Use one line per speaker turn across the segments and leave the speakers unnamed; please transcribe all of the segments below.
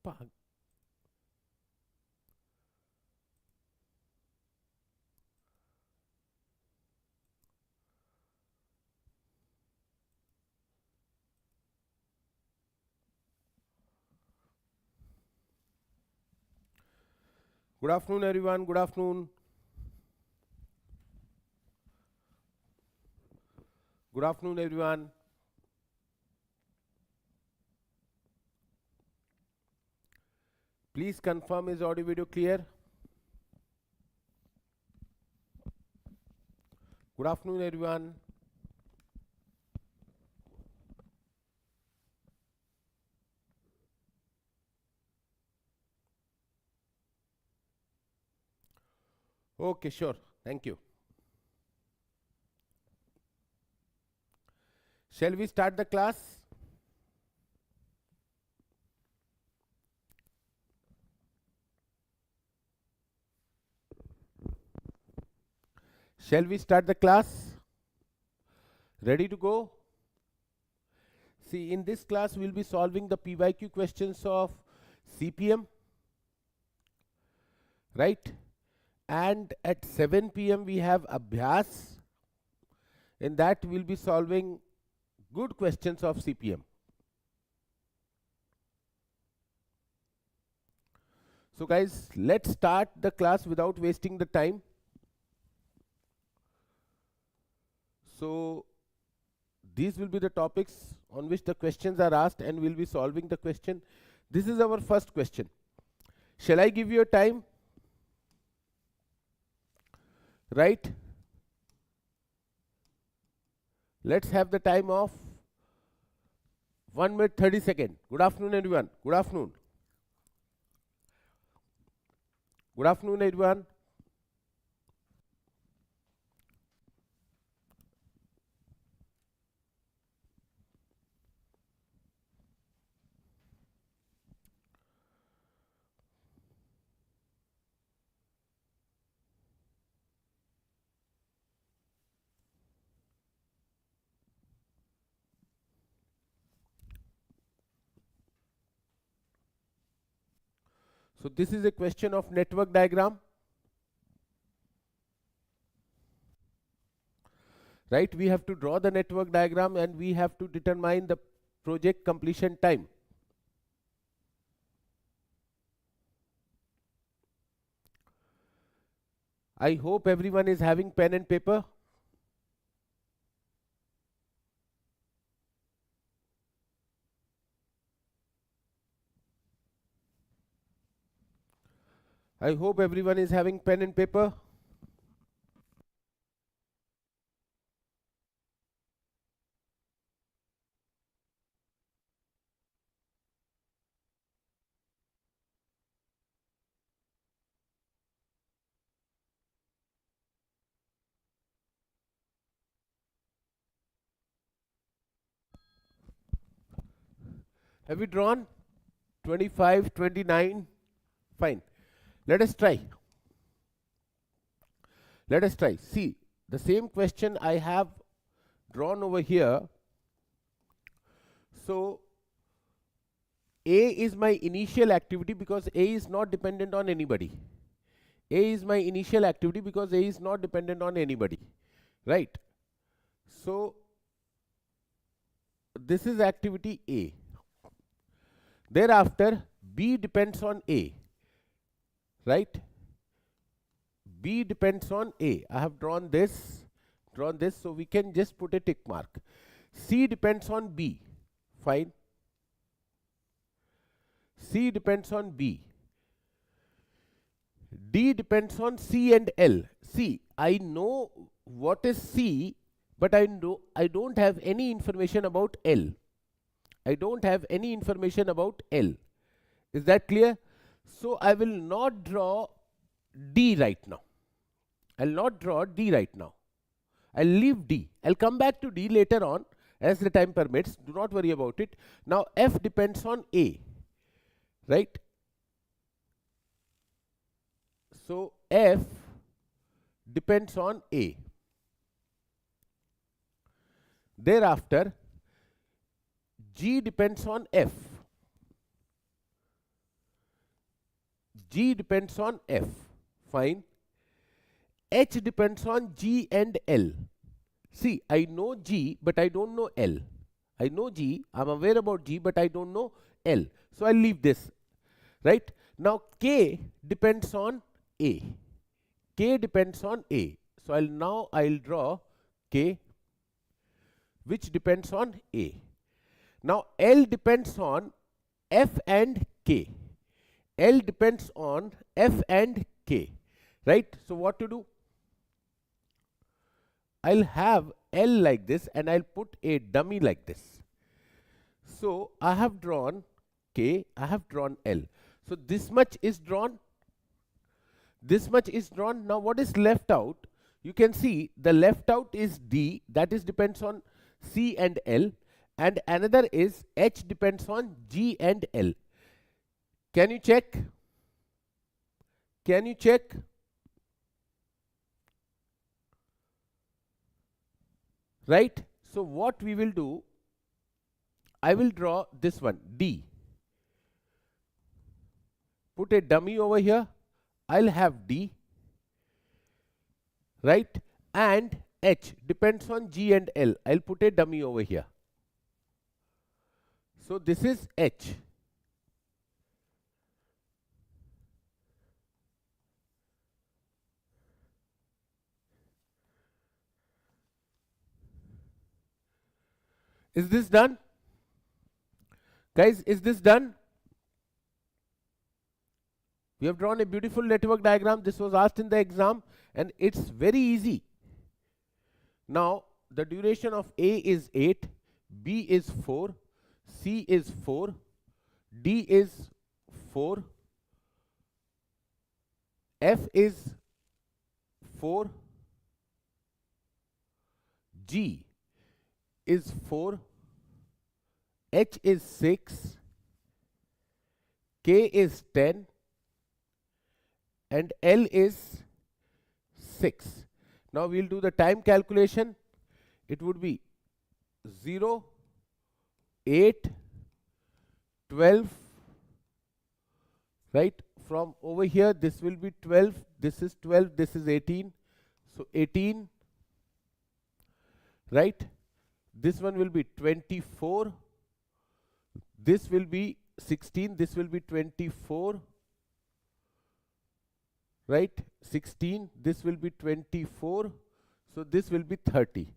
Pag. Good afternoon, everyone. Good afternoon. Good afternoon, everyone. Please confirm, is audio video clear? Good afternoon, everyone. Okay, sure. Thank you. Shall we start the class? Shall we start the class? Ready to go? See, in this class, we'll be solving the PYQ questions of CPM, right? And at 7 p.m. we have Abhyas. In that, we'll be solving good questions of CPM. So guys, let's start the class without wasting the time. So these will be the topics on which the questions are asked and we'll be solving the question. This is our first question. Shall I give you a time? Right? Let's have the time of 1 minute 30 seconds. Good afternoon, everyone. Good afternoon. Good afternoon, everyone. So this is a question of network diagram. Right? We have to draw the network diagram and we have to determine the project completion time. I hope everyone is having pen and paper. I hope everyone is having pen and paper. Have you drawn? 25, 29. Fine. Let us try. Let us try. See, the same question I have drawn over here. So A is my initial activity because A is not dependent on anybody. A is my initial activity because A is not dependent on anybody. Right? So this is activity A. Thereafter, B depends on A. Right? B depends on A. I have drawn this, so we can just put a tick mark. C depends on B. Fine. C depends on B. D depends on C and L. See, I know what is C, but I don't have any information about L. I don't have any information about L. Is that clear? So I will not draw D right now. I'll not draw D right now. I'll leave D. I'll come back to D later on as the time permits. Do not worry about it. Now F depends on A. Right? So F depends on A. Thereafter, G depends on F. G depends on F. Fine. H depends on G and L. See, I know G, but I don't know L. I know G, I'm aware about G, but I don't know L. So I'll leave this, right? Now K depends on A. K depends on A. So I'll draw K, which depends on A. Now L depends on F and K. L depends on F and K, right? So what to do? I'll have L like this and I'll put a dummy like this. So I have drawn K, I have drawn L. So this much is drawn. This much is drawn. Now what is left out? You can see the left out is D, that is depends on C and L, and another is H depends on G and L. Can you check? Can you check? Right? So what we will do, I will draw this one, D. Put a dummy over here. I'll have D, right? And H depends on G and L. I'll put a dummy over here. So this is H. Is this done? Guys, is this done? We have drawn a beautiful network diagram. This was asked in the exam and it's very easy. Now the duration of A is 8, B is 4, C is 4, D is 4, F is 4, G is 4, H is 6, K is 10, and L is 6. Now we'll do the time calculation. It would be 0, 8, 12, right? From over here, this will be 12, this is 12, this is 18. So 18, right? This one will be 24. This will be 16, this will be 24. Right? 16, this will be 24. So this will be 30.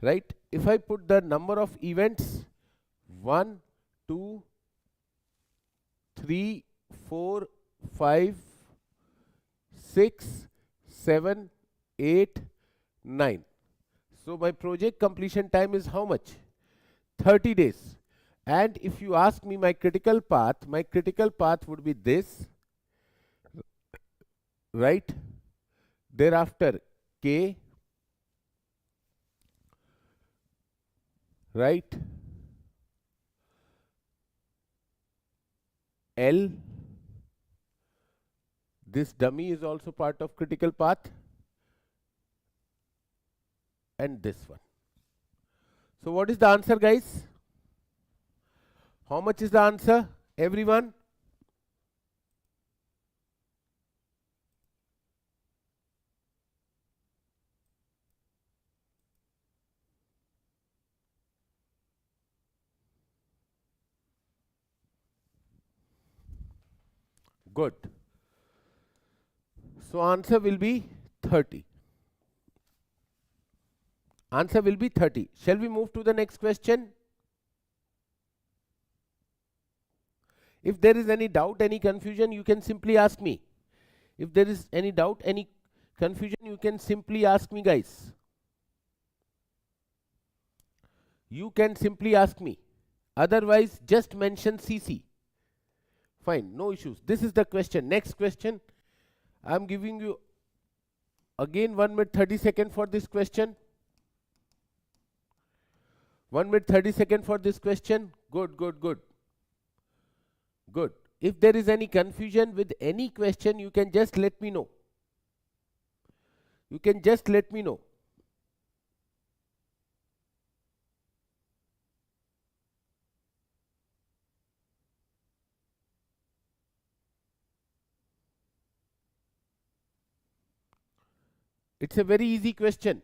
Right? If I put the number of events 1, 2, 3, 4, 5, 6, 7, 8, 9. So my project completion time is how much? 30 days. And if you ask me my critical path would be this, right? Thereafter K, right? L, this dummy is also part of critical path, and this one. So what is the answer, guys? How much is the answer, everyone? Good. So answer will be 30. Answer will be 30. Shall we move to the next question? If there is any doubt, any confusion, you can simply ask me. If there is any doubt, any confusion, you can simply ask me, guys. You can simply ask me. Otherwise, just mention CC. Fine, no issues. This is the question. Next question. I am giving you again 1 minute 30 seconds for this question. 1 minute 30 seconds for this question. Good, good, good. Good. If there is any confusion with any question, you can just let me know. You can just let me know. It's a very easy question.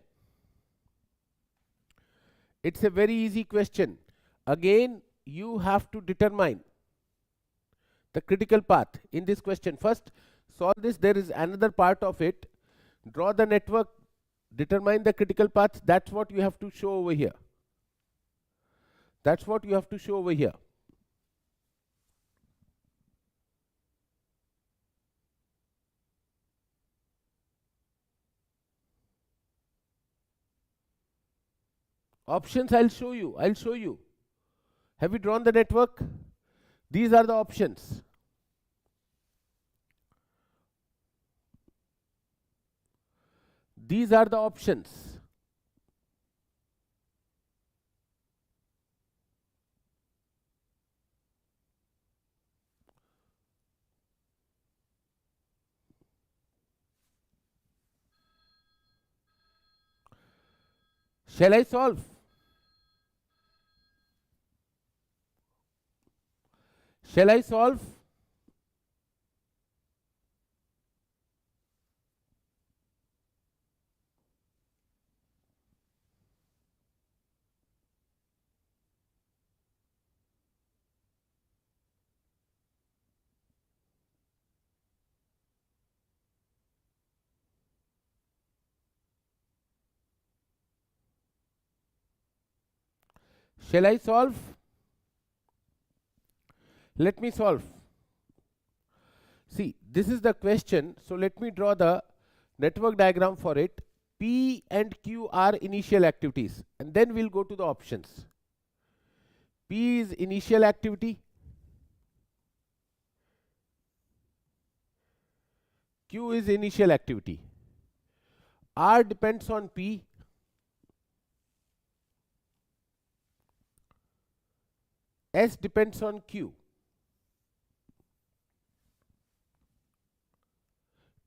It's a very easy question. Again, you have to determine the critical path in this question. First, solve this. There is another part of it. Draw the network, determine the critical path. That's what you have to show over here. That's what you have to show over here. Options I'll show you. I'll show you. Have you drawn the network? These are the options. These are the options. Shall I solve? Shall I solve? Shall I solve? Let me solve. See, this is the question. So let me draw the network diagram for it. P and Q are initial activities, and then we'll go to the options. P is initial activity. Q is initial activity. R depends on P. S depends on Q.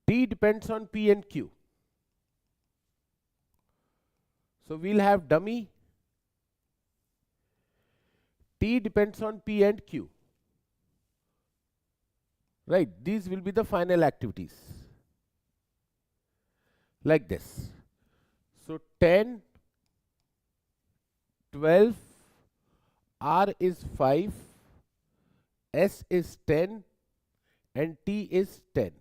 T depends on P and Q. So we'll have dummy. T depends on P and Q. Right, these will be the final activities. Like this. So 10, 12, R is 5, S is 10, and T is 10.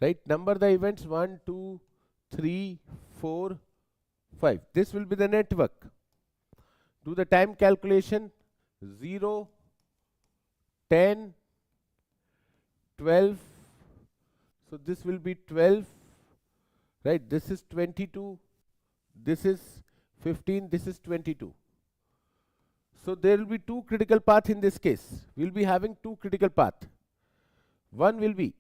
Right, number the events 1, 2, 3, 4, 5. This will be the network. Do the time calculation. 0, 10, 12. So this will be 12. Right, this is 22. This is 15. This is 22. So there will be two critical paths in this case. We will be having two critical paths. One will be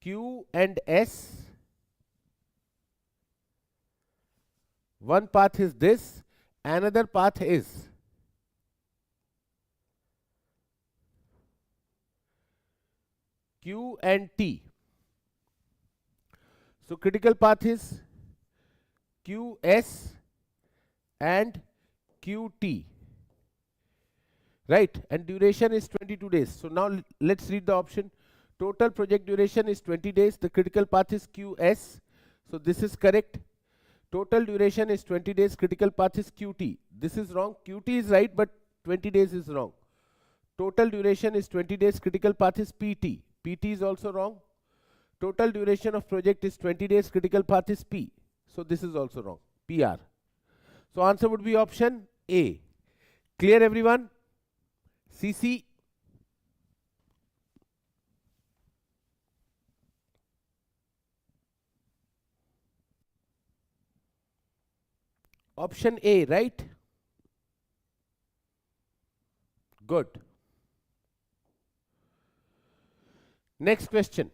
Q and S. One path is this, another path is Q and T. So critical path is QS and QT. Right, and duration is 22 days. So now let's read the option. Total project duration is 20 days. The critical path is QS. So this is correct. Total duration is 20 days. Critical path is QT. This is wrong. QT is right, but 20 days is wrong. Total duration is 20 days. Critical path is PT. PT is also wrong. Total duration of project is 20 days. Critical path is P. So this is also wrong. PR. So answer would be option A. Clear everyone? CC. Option A, right? Good. Next question.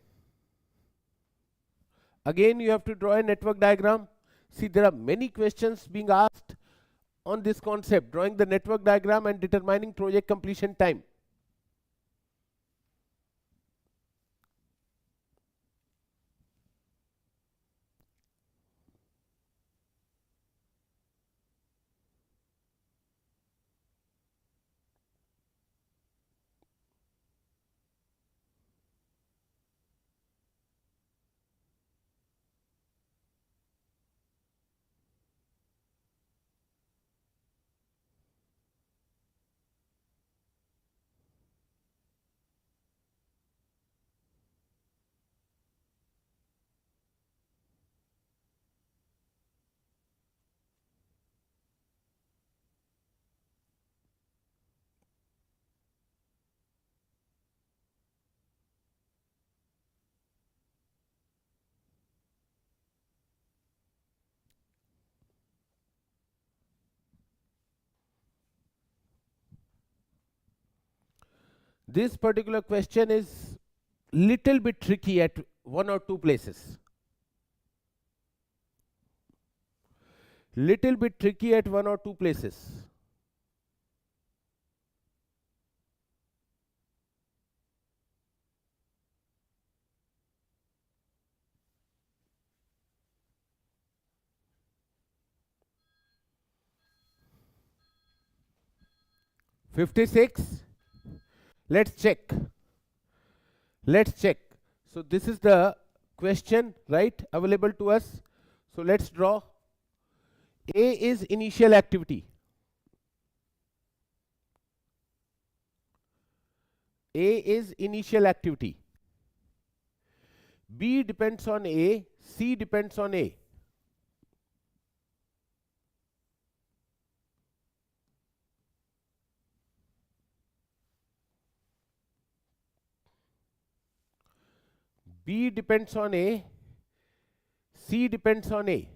Again, you have to draw a network diagram. See, there are many questions being asked on this concept, drawing the network diagram and determining project completion time. This particular question is little bit tricky at one or two places. Little bit tricky at one or two places. '56. Let's check. Let's check. So this is the question, right, available to us. So let's draw. A is initial activity. A is initial activity. B depends on A, C depends on A. B depends on A, C depends on A.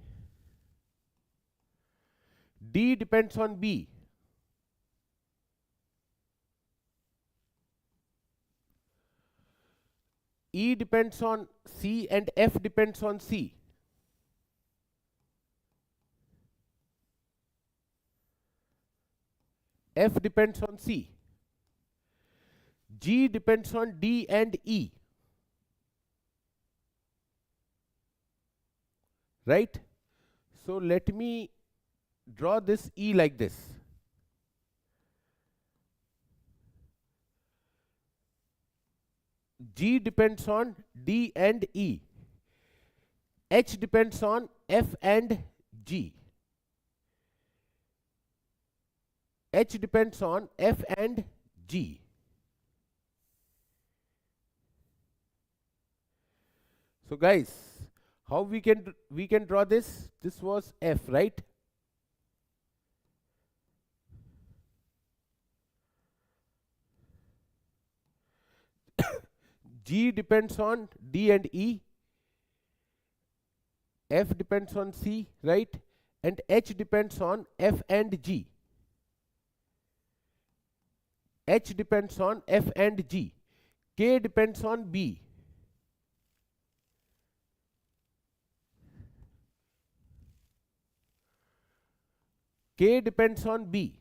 D depends on B. E depends on C and F depends on C. F depends on C. G depends on D and E. Right? So let me draw this E like this. G depends on D and E. H depends on F and G. H depends on F and G. So guys, how we can draw this? This was F, right? G depends on D and E. F depends on C, right? And H depends on F and G. H depends on F and G. K depends on B. K depends on B.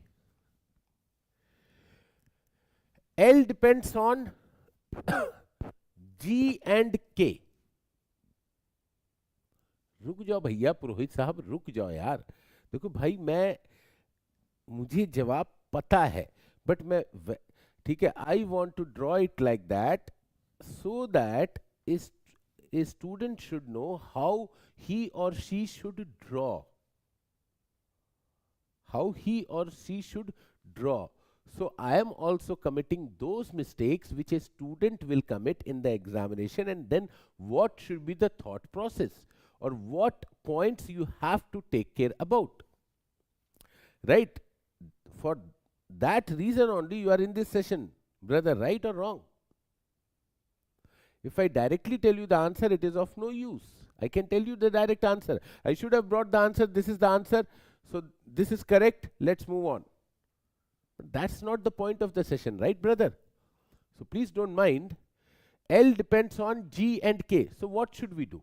L depends on G and K. रुक जाओ भैया पुरोहित साहब, रुक जाओ यार. देखो भाई, मुझे जवाब पता है, बट मैं ठीक है, I want to draw it like that so that a student should know how he or she should draw. How he or she should draw. So I am also committing those mistakes which a student will commit in the examination, and then what should be the thought process, or what points you have to take care about. Right? For that reason only you are in this session, brother, right or wrong? If I directly tell you the answer, it is of no use. I can tell you the direct answer. I should have brought the answer. This is the answer. So this is correct. Let's move on. But that's not the point of the session, right, brother? So please don't mind. L depends on G and K. So what should we do?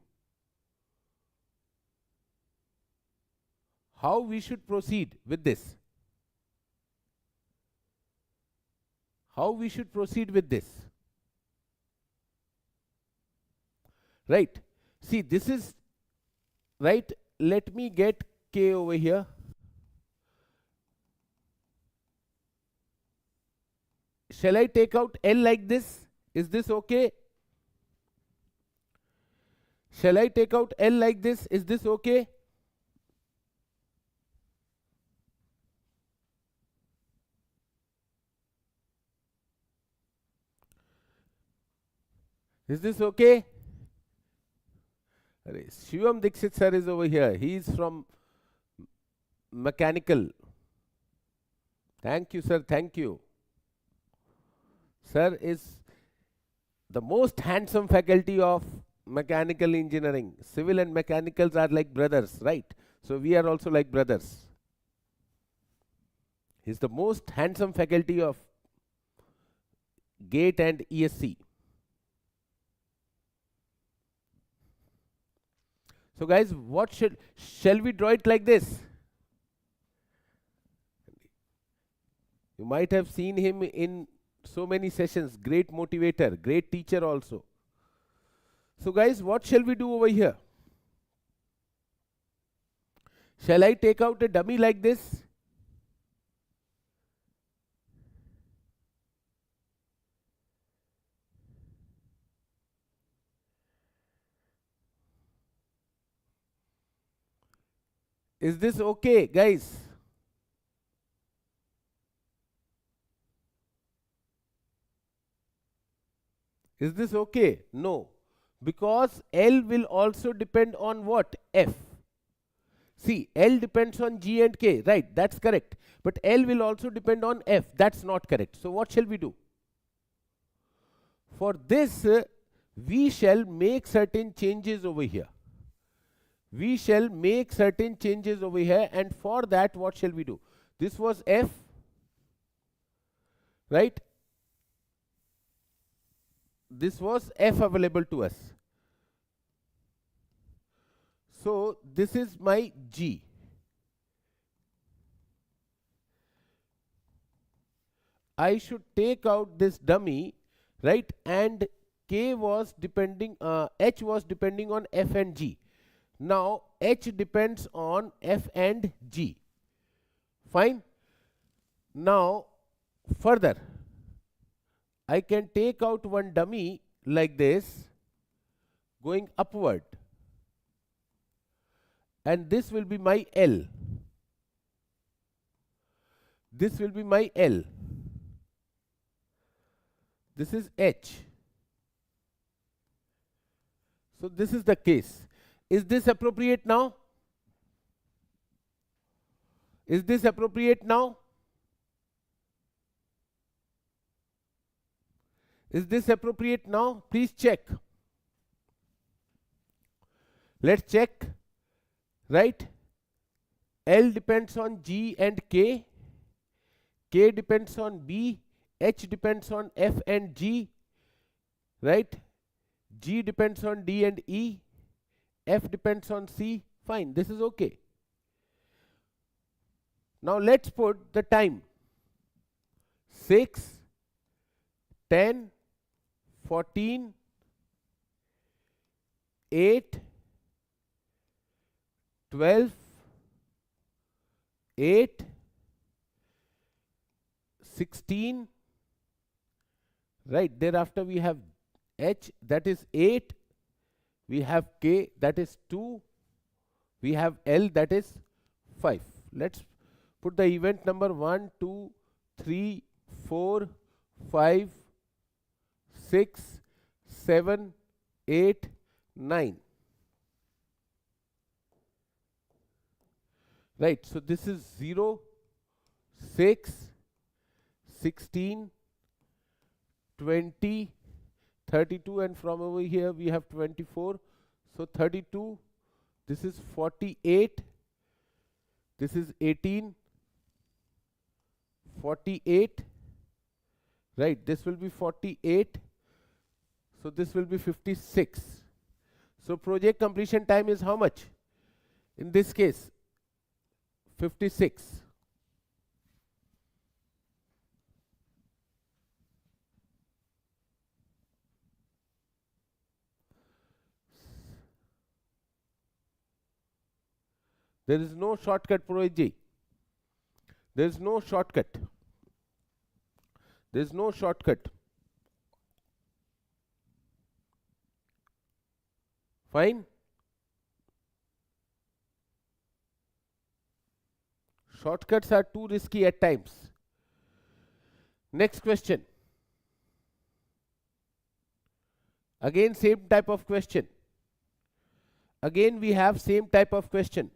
How we should proceed with this? How we should proceed with this? Right? See, this is right. Let me get K over here. Shall I take out L like this? Is this okay? Shall I take out L like this? Is this okay? Is this okay? 𝐂𝐚𝐴 Dixit sir is over here. He is from mechanical. Thank you, sir. Thank you. Sir is the most handsome faculty of mechanical engineering. Civil and mechanicals are like brothers, right? So we are also like brothers. He's the most handsome faculty of gate and ESC. So guys, what shall we draw it like this? You might have seen him in so many sessions. Great motivator, great teacher also. So guys, what shall we do over here? Shall I take out a dummy like this? Is this okay, guys? Is this okay? No. Because L will also depend on what? F. See, L depends on G and K, right? That's correct. But L will also depend on F. That's not correct. So what shall we do? For this, we shall make certain changes over here. We shall make certain changes over here, and for that, what shall we do? This was F, right? This was F available to us. So this is my G. I should take out this dummy, right? And K was depending, H was depending on F and G. Now H depends on F and G. Fine. Now further, I can take out one dummy like this, going upward. And this will be my L. This will be my L. This is H. So this is the case. Is this appropriate now? Is this appropriate now? Is this appropriate now? Please check. Let's check. Right? L depends on G and K. K depends on B. H depends on F and G. Right? G depends on D and E. F depends on C. Fine, this is okay. Now let's put the time. 6, 10, 14, 8, 12, 8, 16, right? Thereafter we have H, that is 8, we have K, that is 2, we have L, that is 5. Let's put the event number 1, 2, 3, 4, 5, 6, 7, 8, 9. Right, so this is 0, 6, 16, 20, 32, and from over here we have 24. So 32, this is 48, this is 18, 48, right, this will be 48, so this will be 56. So project completion time is how much? In this case, 56. There is no shortcut, Purohit. There is no shortcut. There is no shortcut. Fine. Shortcuts are too risky at times. Next question. Again, same type of question. Again, we have same type of question.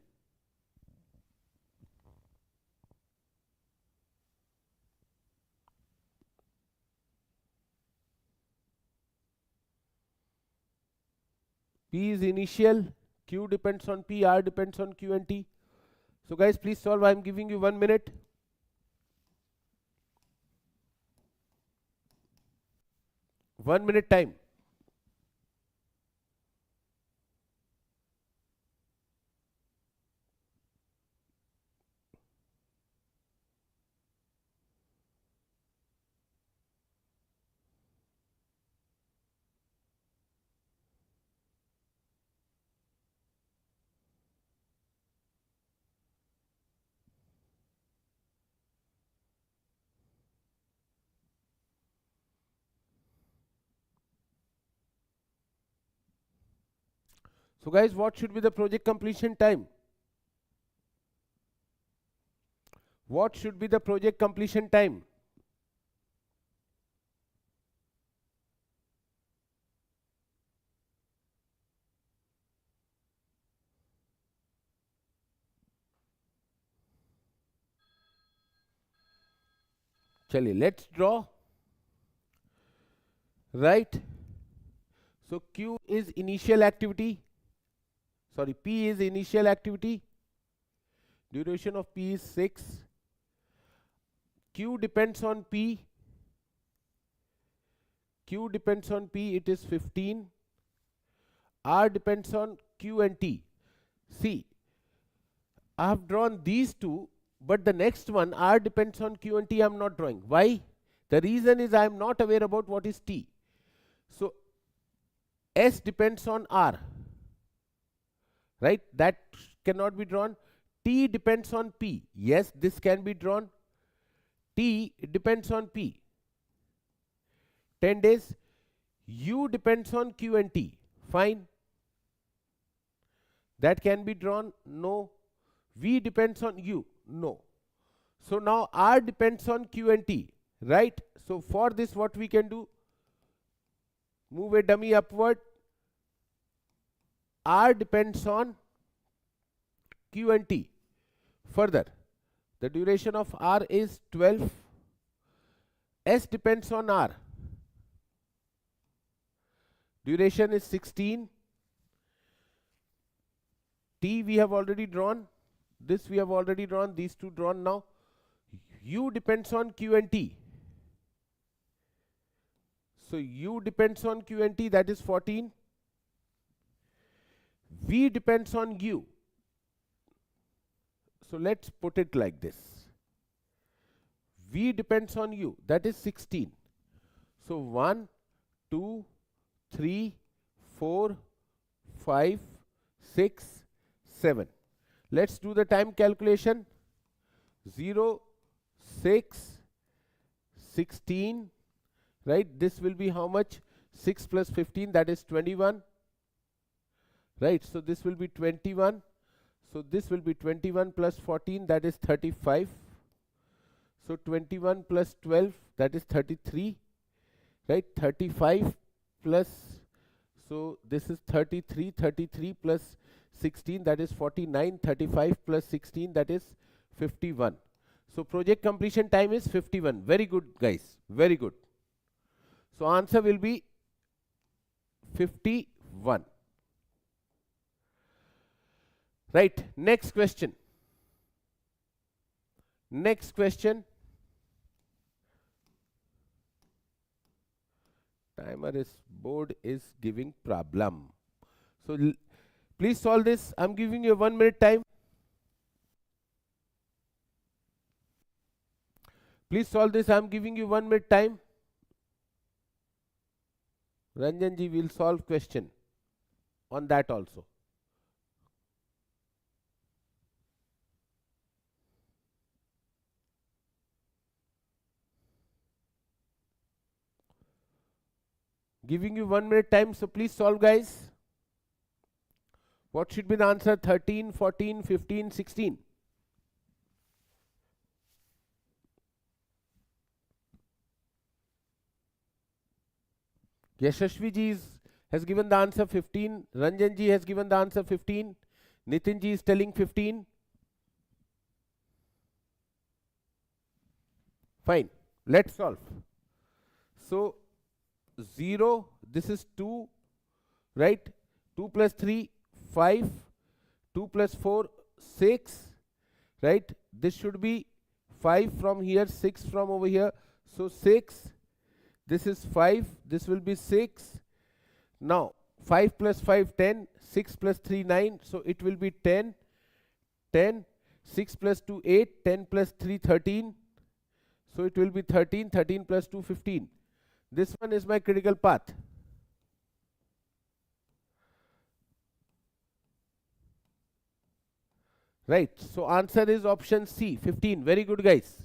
P is initial, Q depends on P, R depends on Q and T. So guys, please solve. I am giving you 1 minute. 1 minute time. So guys, what should be the project completion time? What should be the project completion time? Chaliye, let's draw. Right? So Q is initial activity. Sorry, P is initial activity. Duration of P is 6. Q depends on P. Q depends on P, it is 15. R depends on Q and T. See, I have drawn these two, but the next one, R depends on Q and T, I am not drawing. Why? The reason is I am not aware about what is T. So, S depends on R. Right? That cannot be drawn. T depends on P. Yes, this can be drawn. T depends on P. 10 days. U depends on Q and T. Fine. That can be drawn. No. V depends on U. No. So now R depends on Q and T. Right? So for this, what we can do? Move a dummy upward. R depends on Q and T. Further, the duration of R is 12. S depends on R. Duration is 16. T we have already drawn. This we have already drawn. These two drawn now. U depends on Q and T. So U depends on Q and T, that is 14. V depends on U. So let's put it like this. V depends on U, that is 16. So 1, 2, 3, 4, 5, 6, 7. Let's do the time calculation. 0, 6, 16. Right? This will be how much? 6 plus 15, that is 21. Right? So this will be 21. So this will be 21 plus 14, that is 35. So 21 plus 12, that is 33. Right? 35 plus, so this is 33. 33 plus 16, that is 49. 35 plus 16, that is 51. So project completion time is 51. Very good, guys. Very good. So answer will be 51. Right, next question. Next question. Board is giving problem. So please solve this. I'm giving you 1 minute time. Please solve this. I'm giving you 1 minute time. Ranjan ji will solve question on that also. Giving you 1 minute time, so please solve, guys. What should be the answer? 13, 14, 15, 16. Yashashvi ji has given the answer 15. Ranjan ji has given the answer 15. Nitin ji is telling 15. Fine. Let's solve. So 0, this is 2, right? 2 plus 3, 5. 2 plus 4, 6, right? This should be 5 from here, 6 from over here. So 6, This is 5, this will be 6. Now 5 plus 5, 10, 6 plus 3, 9, so it will be 10, 10, 6 plus 2, 8, 10 plus 3, 13, so it will be 13, 13 plus 2, 15. This one is my critical path. Right, so answer is option C, 15. Very good, guys.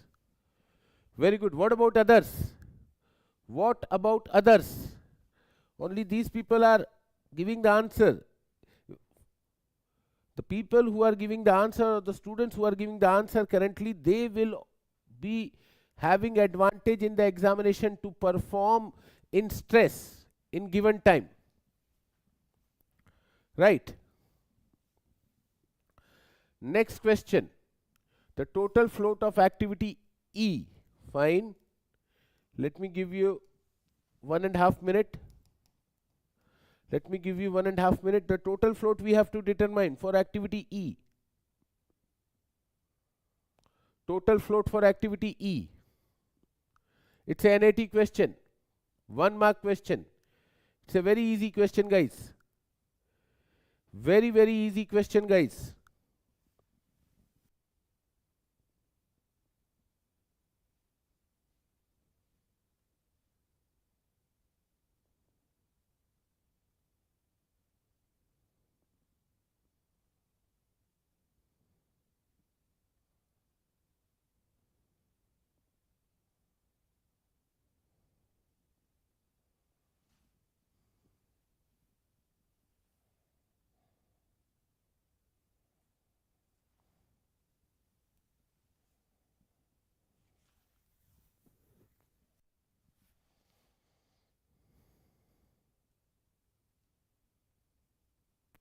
Very good. What about others? What about others? Only these people are giving the answer. The people who are giving the answer, or the students who are giving the answer currently, they will be having advantage in the examination to perform in stress in given time. Right. Next question. The total float of activity E. Fine. Let me give you 1.5 minutes. Let me give you 1.5 minutes. The total float we have to determine for activity E. Total float for activity E. It's a NAT question. 1 mark question. It's a very easy question, guys. Very, very easy question, guys.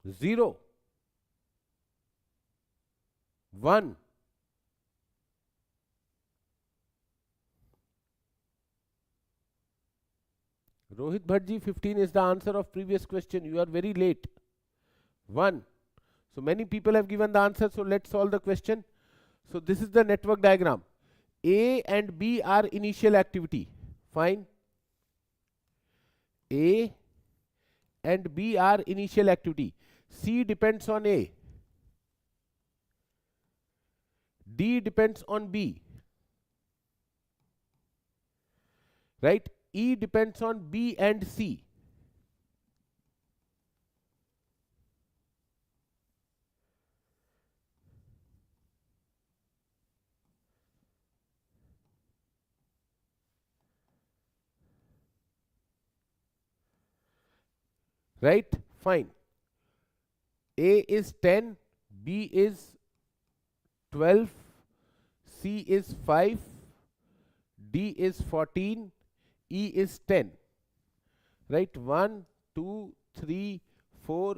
Zero, 1, Rohit Bhattji, 15 is the answer of previous question. You are very late. 1. So many people have given the answer. So let's solve the question. So this is the network diagram. A and B are initial activity. Fine. A and B are initial activity. C depends on A. D depends on B. Right? E depends on B and C. Right? Fine. A is 10, B is 12, C is 5, D is 14, E is 10. Right? 1, 2, 3, 4,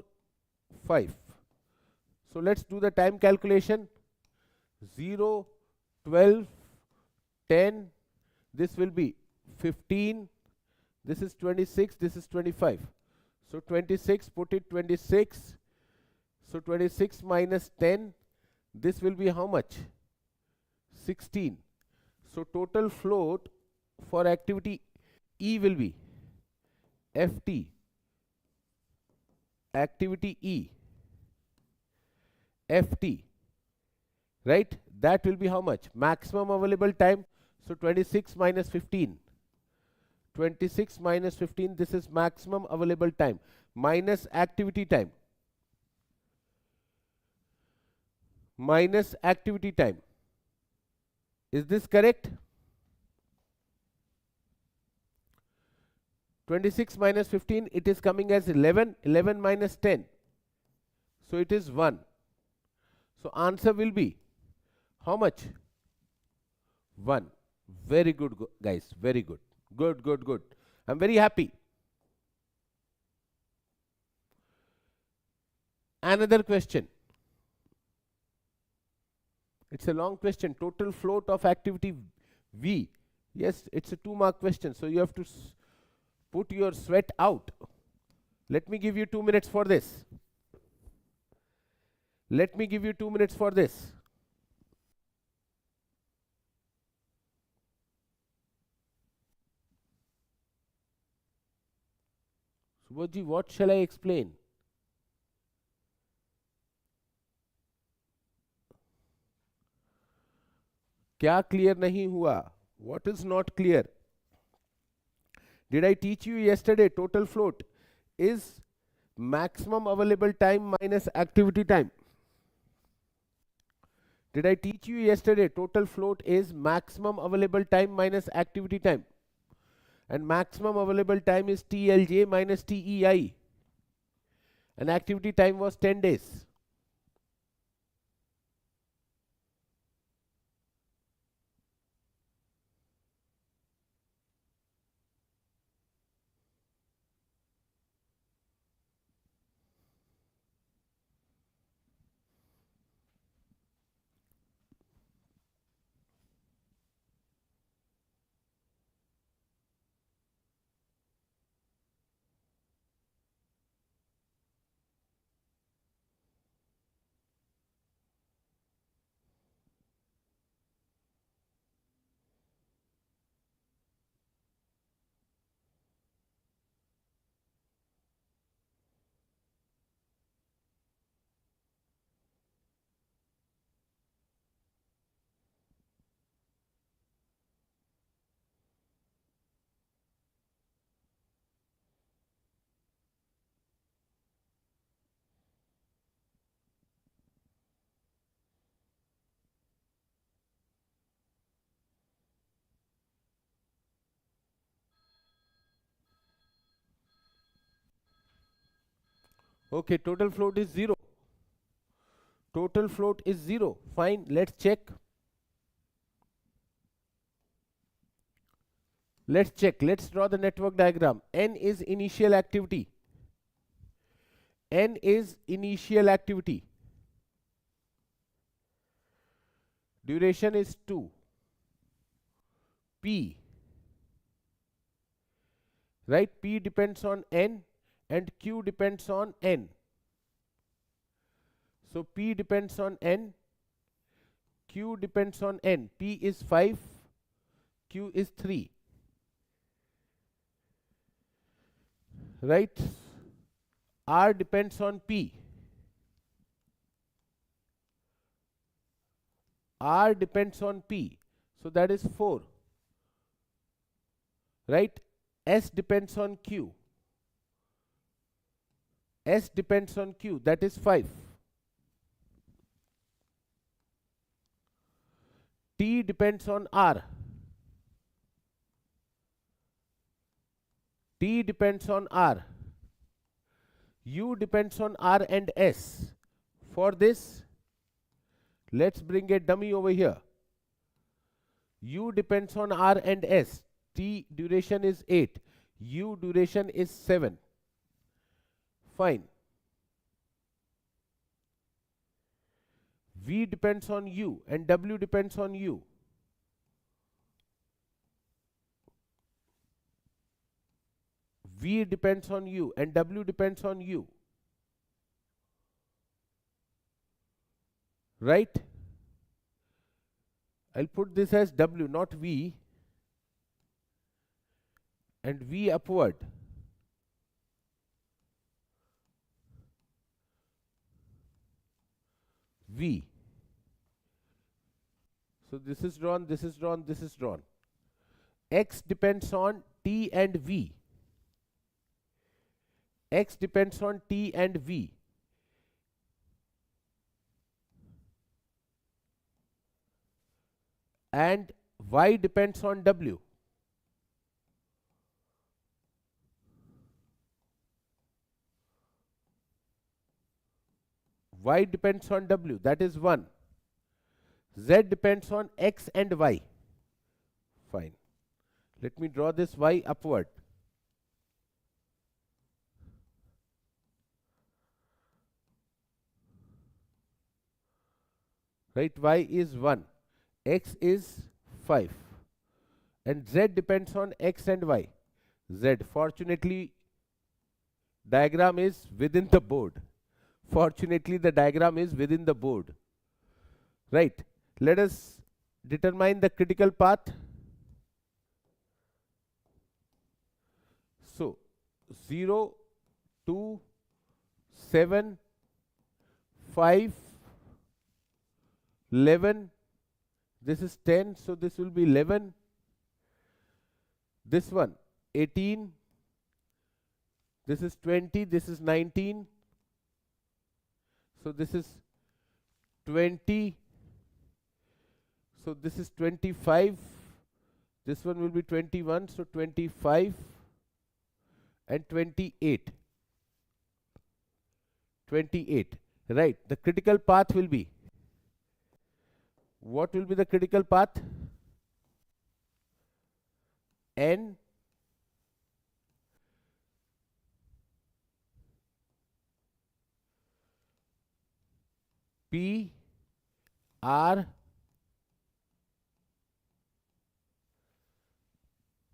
5. So let's do the time calculation. 0, 12, 10, this will be 15, this is 26, this is 25. So 26, put it 26. So 26 minus 10, this will be how much? 16. So total float for activity E will be FT, activity E, FT, right? That will be how much? Maximum available time. So 26 minus 15. 26 minus 15, this is maximum available time, minus activity time. Minus activity time. Is this correct? 26 minus 15, it is coming as 11. 11 minus 10. So it is 1. So answer will be how much? 1. Very good, guys. Very good. Good, good, good. I'm very happy. Another question. It's a long question. Total float of activity V. Yes, it's a 2 mark question. So you have to put your sweat out. Let me give you 2 minutes for this. Let me give you 2 minutes for this. Subodhji, what shall I explain? क्या clear नहीं हुआ? What is not clear? Did I teach you yesterday total float is maximum available time minus activity time? Did I teach you yesterday total float is maximum available time minus activity time? And maximum available time is TLJ minus TEI. And activity time was 10 days. Okay, total float is 0. Total float is 0. Fine, let's check. Let's check. Let's draw the network diagram. N is initial activity. N is initial activity. Duration is 2. P. Right? P depends on N and Q depends on N. So P depends on N, Q depends on N. P is 5, Q is 3. Right? R depends on P. R depends on P. So that is 4. Right? S depends on Q. S depends on Q. That is 5. T depends on R. T depends on R. U depends on R and S. For this, let's bring a dummy over here. U depends on R and S. T duration is 8. U duration is 7. Fine. V depends on U and W depends on U. V depends on U and W depends on U. Right? I'll put this as W, not V. And V upward. V. So this is drawn, this is drawn, this is drawn. X depends on T and V. X depends on T and V. And Y depends on W. Y depends on W, that is 1. Z depends on X and Y. Fine. Let me draw this Y upward. Right, Y is 1. X is 5. And Z depends on X and Y. Z, fortunately, diagram is within the board. Fortunately, the diagram is within the board. Right. Let us determine the critical path. So, 0, 2, 7, 5, 11. This is 10, so this will be 11. This one, 18. This is 20, this is 19. So this is 20. So this is 25. This one will be 21, so 25 and 28. 28, right? The critical path will be, what will be the critical path? N P R,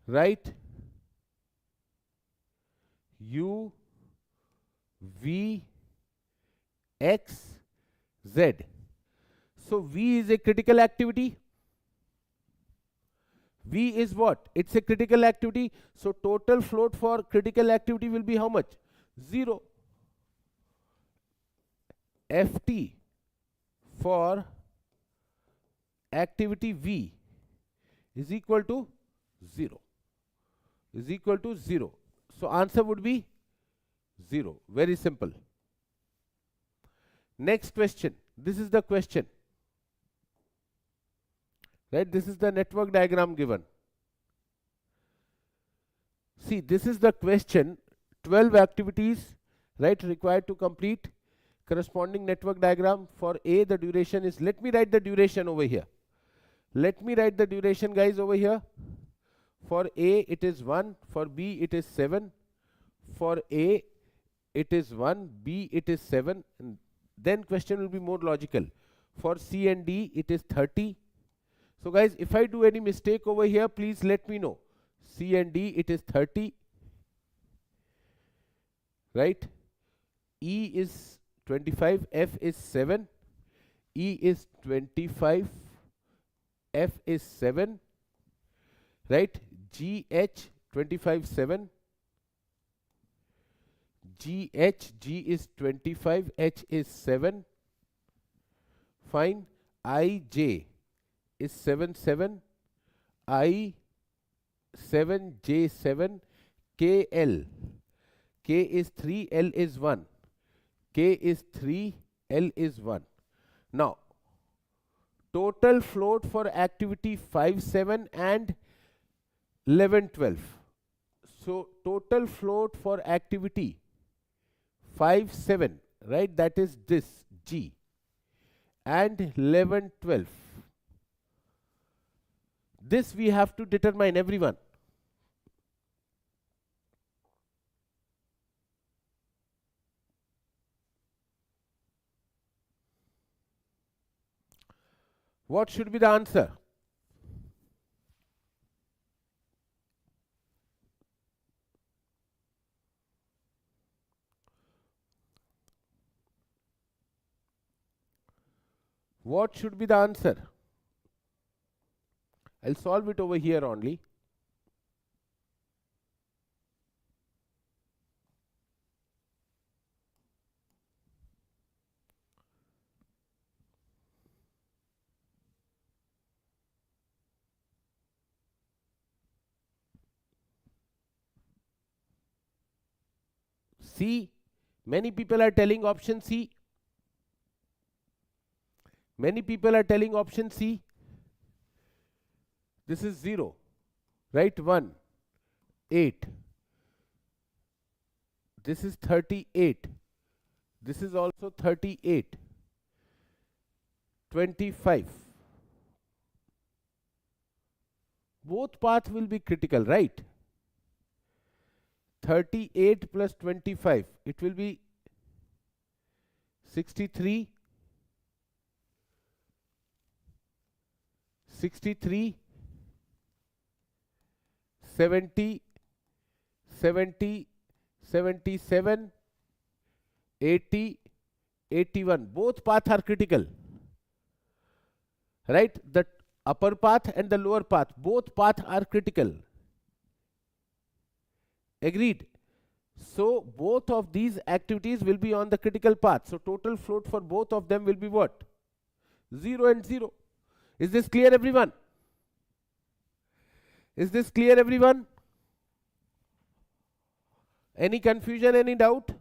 right? U V X Z. So V is a critical activity. V is what? It's a critical activity. So total float for critical activity will be how much? 0. Ft for activity V is equal to 0. Is equal to 0. So answer would be 0. Very simple. Next question. This is the question. Right? This is the network diagram given. See, this is the question. 12 activities, right, required to complete corresponding network diagram. For A, the duration is, let me write the duration over here. Let me write the duration, guys, over here. For A, it is 1. For B, it is 7. For A, it is 1. B, it is 7. And then question will be more logical. For C and D, it is 30. So guys, if I do any mistake over here, please let me know. C and D, it is 30. Right? E is 25. F is 7. E is 25. F is 7. Right? GH 25, 7. GH, G is 25. H is 7. Fine. IJ is 7, 7. I 7, J 7. KL. K is 3, L is 1. K is 3, L is 1. Now, total float for activity 5, 7 and 11, 12. So, total float for activity 5, 7, right? That is this G. And 11, 12. This we have to determine, everyone. What should be the answer? What should be the answer? I'll solve it over here only. C. Many people are telling option C. Many people are telling option C. This is 0, right? 1, 8. This is 38. This is also 38. 25. Both paths will be critical, right? 38 plus 25. It will be 63. 63. 70, 70, 77, 80, 81. Both paths are critical. Right? The upper path and the lower path, both paths are critical. Agreed? So both of these activities will be on the critical path. So total float for both of them will be what? 0 and 0. Is this clear, everyone? Is this clear, everyone? Any confusion, any doubt?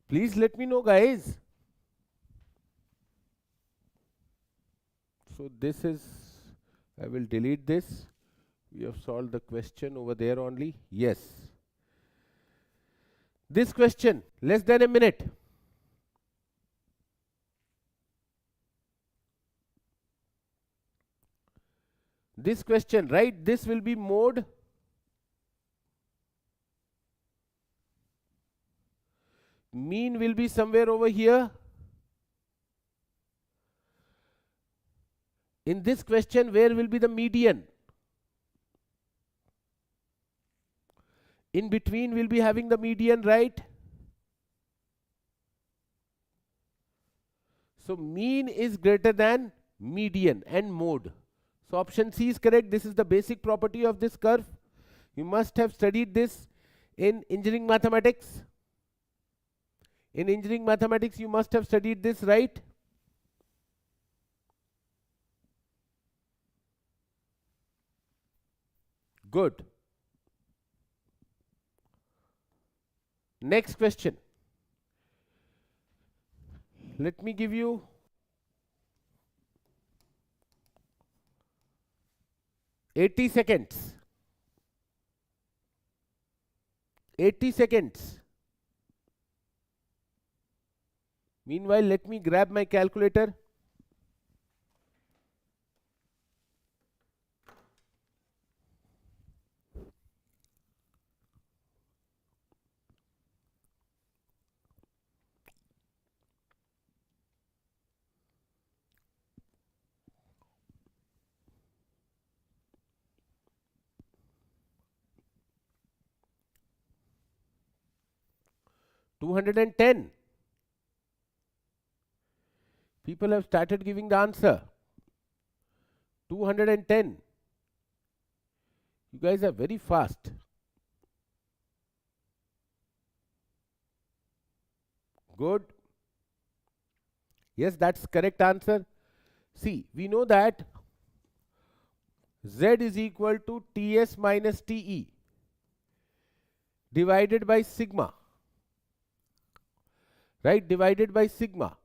Please let me know, guys. So this is, I will delete this. We have solved the question over there only. Yes. This question, less than a minute. This question, right? This will be mode. Mean will be somewhere over here. In this question, where will be the median? In between we'll be having the median, right? So mean is greater than median and mode. So option C is correct. This is the basic property of this curve. You must have studied this in engineering mathematics. In engineering mathematics, you must have studied this, right? Good. Next question. Let me give you 80 seconds. 80 seconds. Meanwhile, let me grab my calculator. $210. People have started giving the answer. 210. You guys are very fast. Good. Yes, that's correct answer. See, we know that Z is equal to Ts minus Te divided by sigma. Right? Divided by sigma.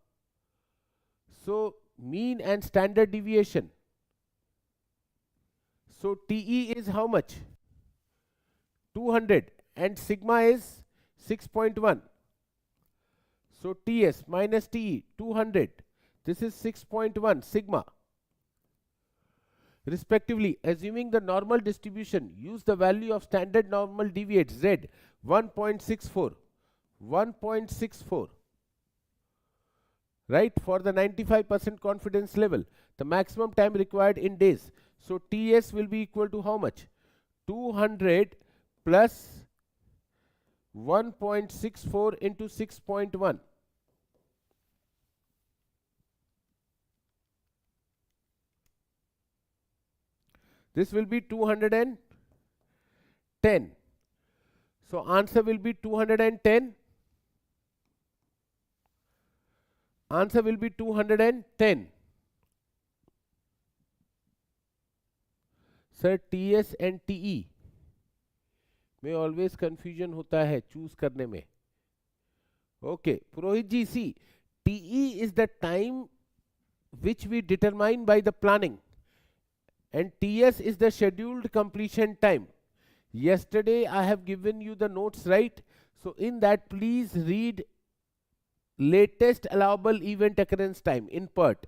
So mean and standard deviation. So Te is how much? 200 and sigma is 6.1. So Ts minus Te 200. This is 6.1 sigma. Respectively, assuming the normal distribution, use the value of standard normal deviate Z 1.64. 1.64. Right, for the 95% confidence level, the maximum time required in days. So Ts will be equal to how much? 200 plus 1.64 into 6.1. This will be 210. So answer will be 210. Answer will be 210. Sir, Ts and Te में always confusion होता है choose करने में. Okay, Purohit ji, see, Te is the time which we determine by the planning, and Ts is the scheduled completion time. Yesterday I have given you the notes, right? So in that, please read latest allowable event occurrence time in PERT.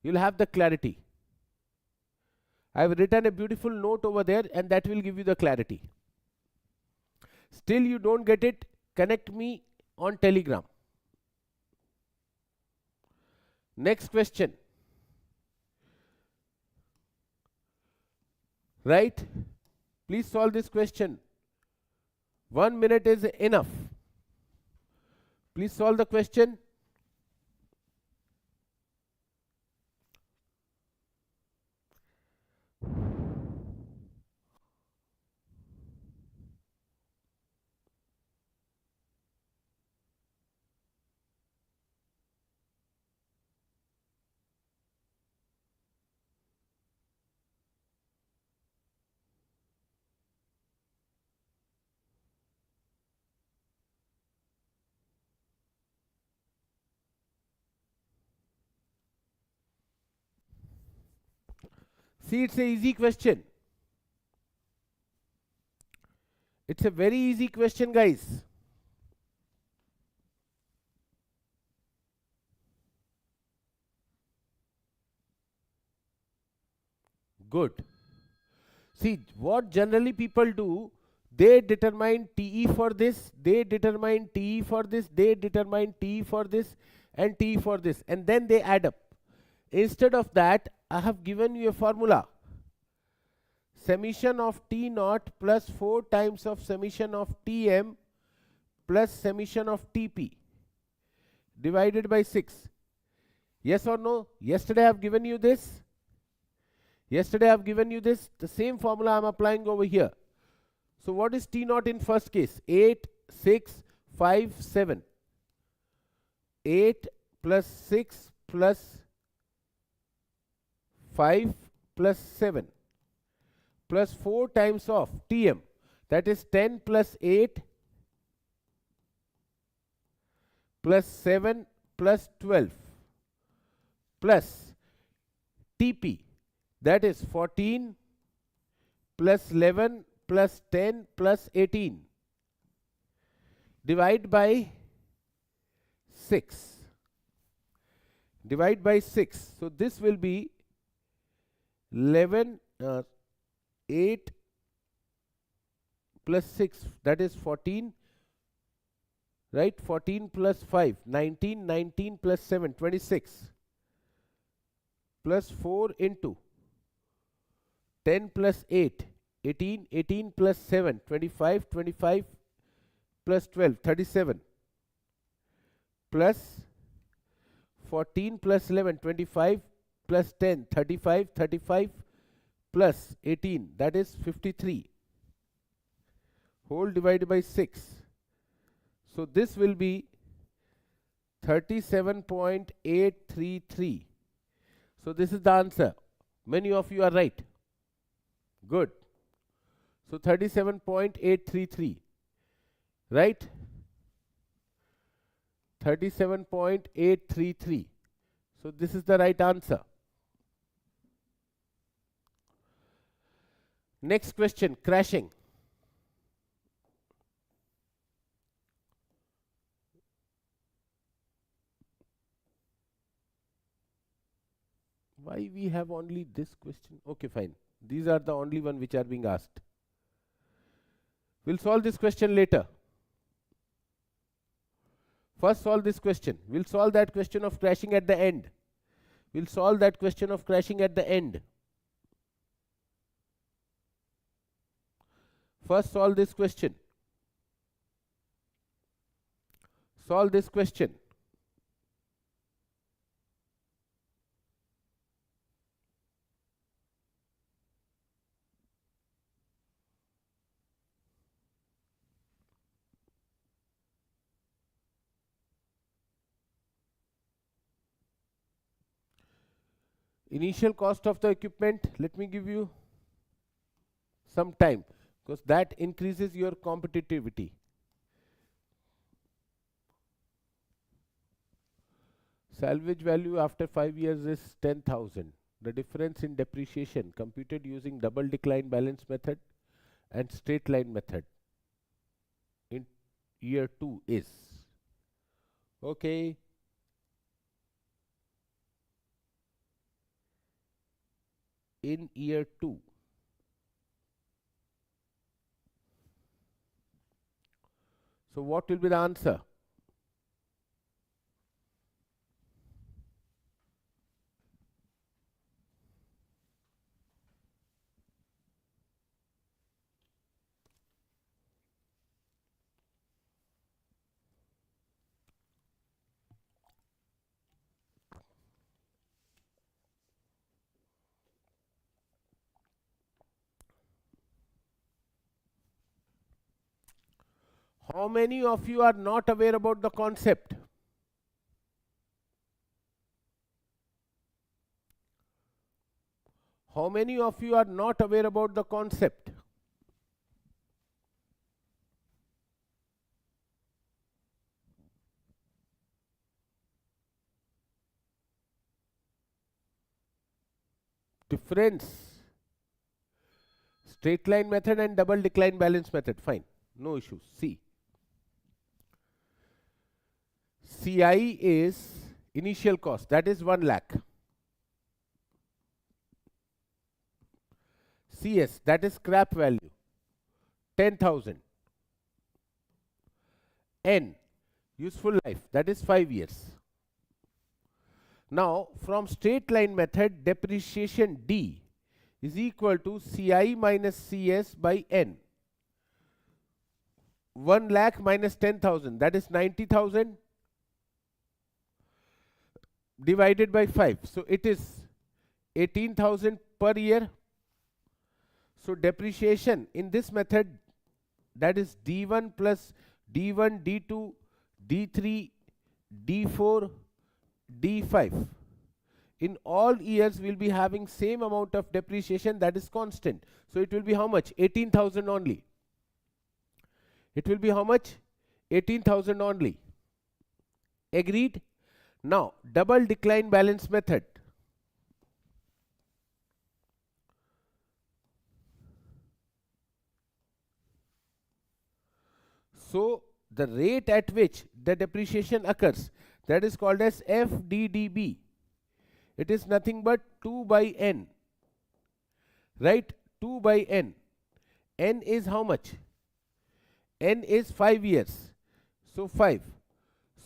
You'll have the clarity. I have written a beautiful note over there, and that will give you the clarity. Still you don't get it, connect me on Telegram. Next question. Right? Please solve this question. 1 minute is enough. Please solve the question. See, it's a easy question. It's a very easy question, guys. Good. See, what generally people do, they determine TE for this, they determine TE for this, they determine TE for this, and TE for this, and then they add up. Instead of that, I have given you a formula. Summation of T naught plus 4 times of summation of Tm plus summation of Tp divided by 6. Yes or no? Yesterday I have given you this. Yesterday I have given you this. The same formula I am applying over here. So what is T naught in first case? 8, 6, 5, 7. 8 plus 6 plus 5 plus 7 plus 4 times of Tm, that is 10 plus 8 plus 7 plus 12 plus Tp, that is 14 plus 11 plus 10 plus 18, divide by 6. Divide by 6. So this will be 8 plus 6, that is 14, right? 14 plus 5, 19, 19 plus 7, 26, plus 4 into 10 plus 8, 18, 18 plus 7, 25, 25 plus 12, 37, plus 14 plus 11, 25 plus 10, 35, 35 plus 18, that is 53, whole divided by 6. So this will be 37.833. So this is the answer. Many of you are right. Good. So 37.833, right? 37.833. So this is the right answer. Next question, crashing. Why we have only this question? Okay, fine. These are the only one which are being asked. We'll solve this question later. First solve this question. We'll solve that question of crashing at the end. We'll solve that question of crashing at the end. First solve this question. Solve this question. Initial cost of the equipment, let me give you some time, because that increases your competitivity. Salvage value after 5 years is 10,000. The difference in depreciation computed using double decline balance method and straight line method in year 2 is, okay, in year 2. So what will be the answer? How many of you are not aware about the concept? How many of you are not aware about the concept? Difference. Straight line method and double decline balance method. Fine. No issues. See. CI is initial cost. That is 1 lakh. CS, that is scrap value. 10,000. N, useful life. That is 5 years. Now, from straight line method, depreciation D is equal to CI minus CS by N. 1 lakh minus 10,000, that is 90,000 divided by 5. So it is 18,000 per year. So depreciation in this method, that is D1 plus D1, D2, D3, D4, D5. In all years, we'll be having same amount of depreciation, that is constant. So it will be how much? 18,000 only. It will be how much? 18,000 only. Agreed? Now, double decline balance method. So, the rate at which the depreciation occurs, that is called as FDDB. It is nothing but 2 by N. Right? 2 by N. N is how much? N is 5 years. So 5.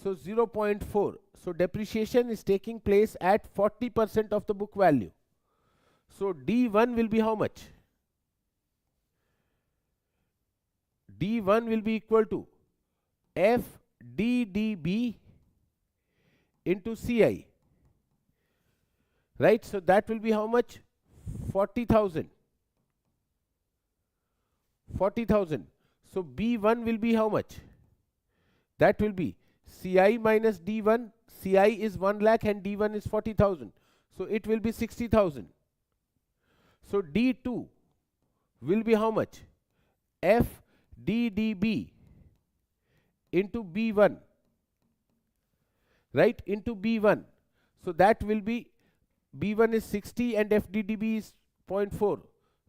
So 0.4. So depreciation is taking place at 40% of the book value. So D1 will be how much? D1 will be equal to FDDB into CI. Right? So that will be how much? 40,000. 40,000. So B1 will be how much? That will be CI minus D1. CI is 1 lakh and D1 is 40,000. So it will be 60,000. So D2 will be how much? FDDB into B1. Right? Into B1. So that will be B1 is 60 and FDDB is 0.4.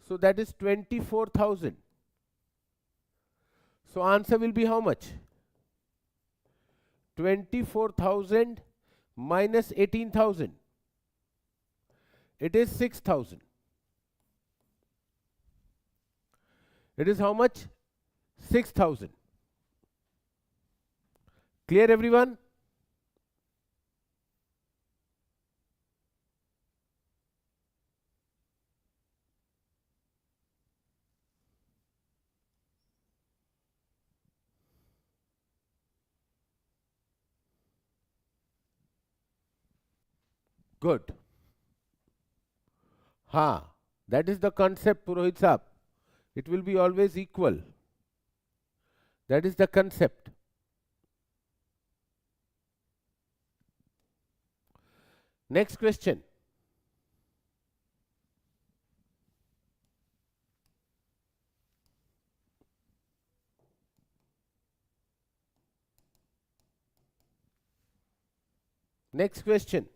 So that is 24,000. So answer will be how much? 24,000 minus 18,000. It is 6,000. It is how much? 6,000. Clear, everyone? Good. That is the concept, Purohit Saab. It will be always equal. That is the concept. Next question. Next question.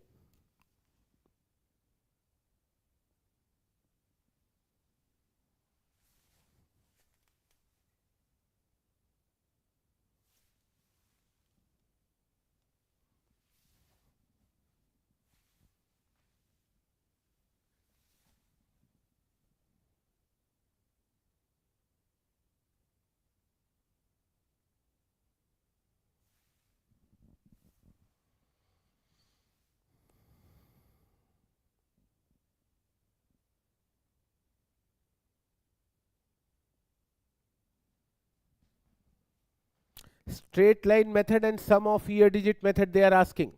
Straight line method and sum of year digit method they are asking.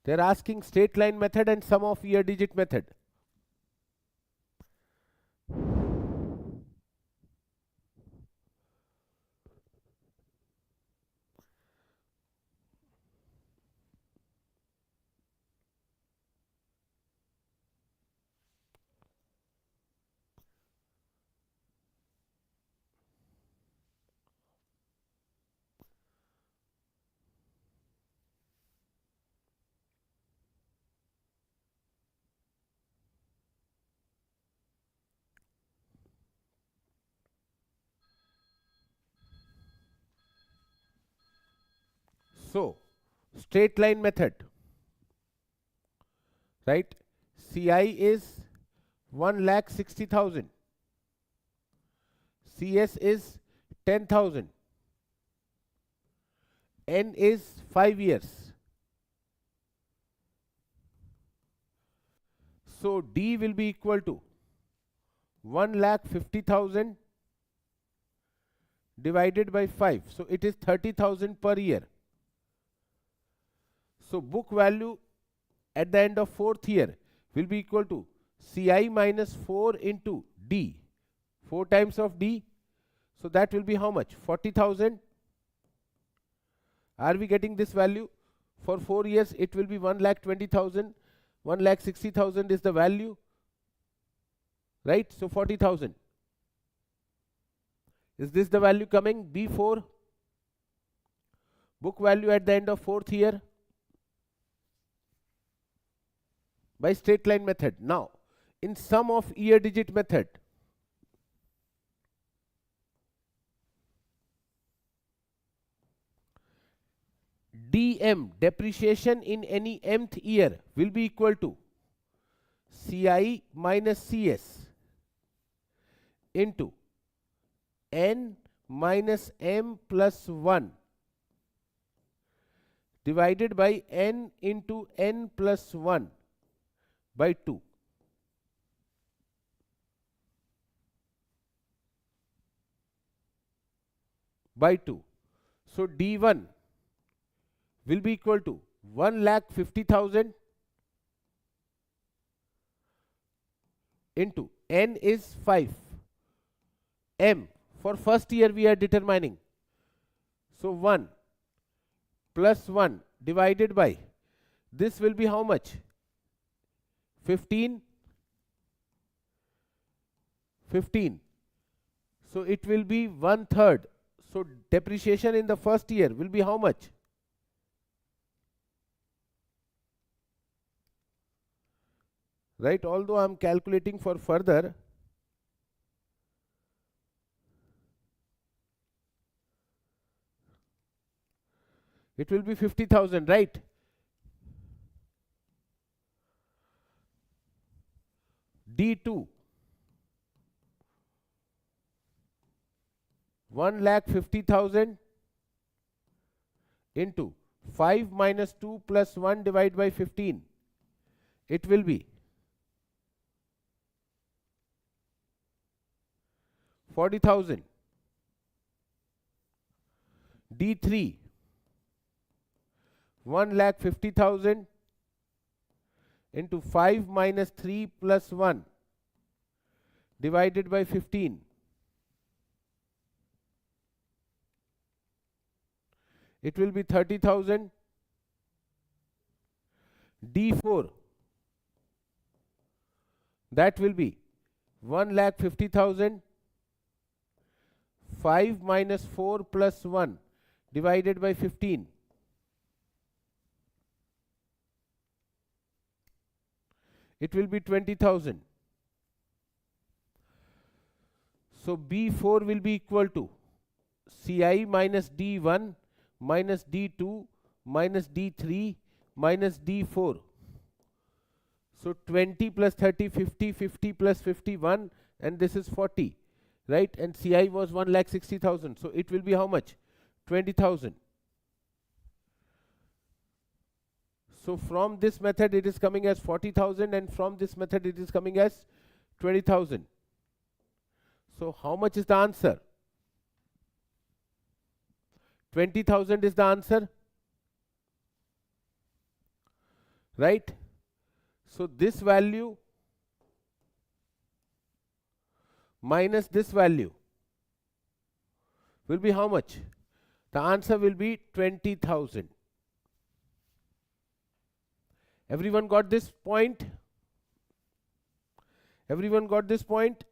They are asking straight line method and sum of year digit method. So, straight line method, right? CI is 1,60,000. CS is 10,000. N is 5 years. So D will be equal to 1,50,000 divided by 5. So it is 30,000 per year. So book value at the end of 4th year will be equal to CI minus 4 into D. 4 times of D. So that will be how much? 40,000. Are we getting this value? For 4 years it will be 1,20,000. 1,60,000 is the value, right? So 40,000. Is this the value coming? B4, book value at the end of 4th year by straight line method. Now, in sum of year digit method, DM, depreciation in any mth year, will be equal to CI minus CS into N minus M plus 1 divided by N into N plus 1 by 2. By 2. So D1 will be equal to 1,50,000 into N is 5. M for first year we are determining. So 1 plus 1 divided by, this will be how much? 15. 15. So it will be 1/3. So depreciation in the first year will be how much? Right, although I am calculating for further, it will be 50,000, right? D2, 1,50,000 into 5 minus 2 plus 1 divided by 15. It will be 40,000. D3, 1,50,000 into 5 minus 3 plus 1 divided by 15. It will be 30,000. D4, that will be 1,50,000, 5 minus 4 plus 1 divided by 15. It will be 20,000. So B4 will be equal to CI minus D1 minus D2 minus D3 minus D4. So 20 plus 30, 50, 50 plus 51, and this is 40, right? And CI was 1,60,000. So it will be how much? 20,000. So from this method it is coming as 40,000, and from this method it is coming as 20,000. So how much is the answer? 20,000 is the answer, right? So this value minus this value will be how much? The answer will be 20,000. Everyone got this point? Everyone got this point?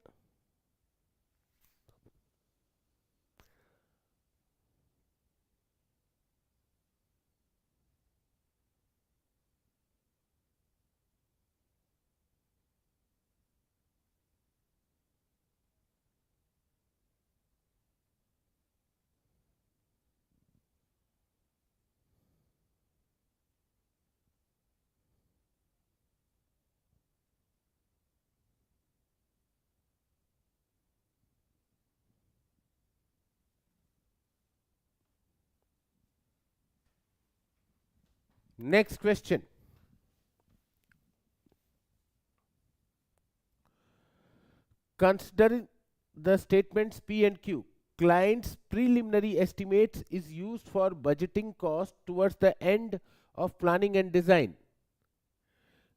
Next question. Considering the statements P and Q, client's preliminary estimates is used for budgeting cost towards the end of planning and design.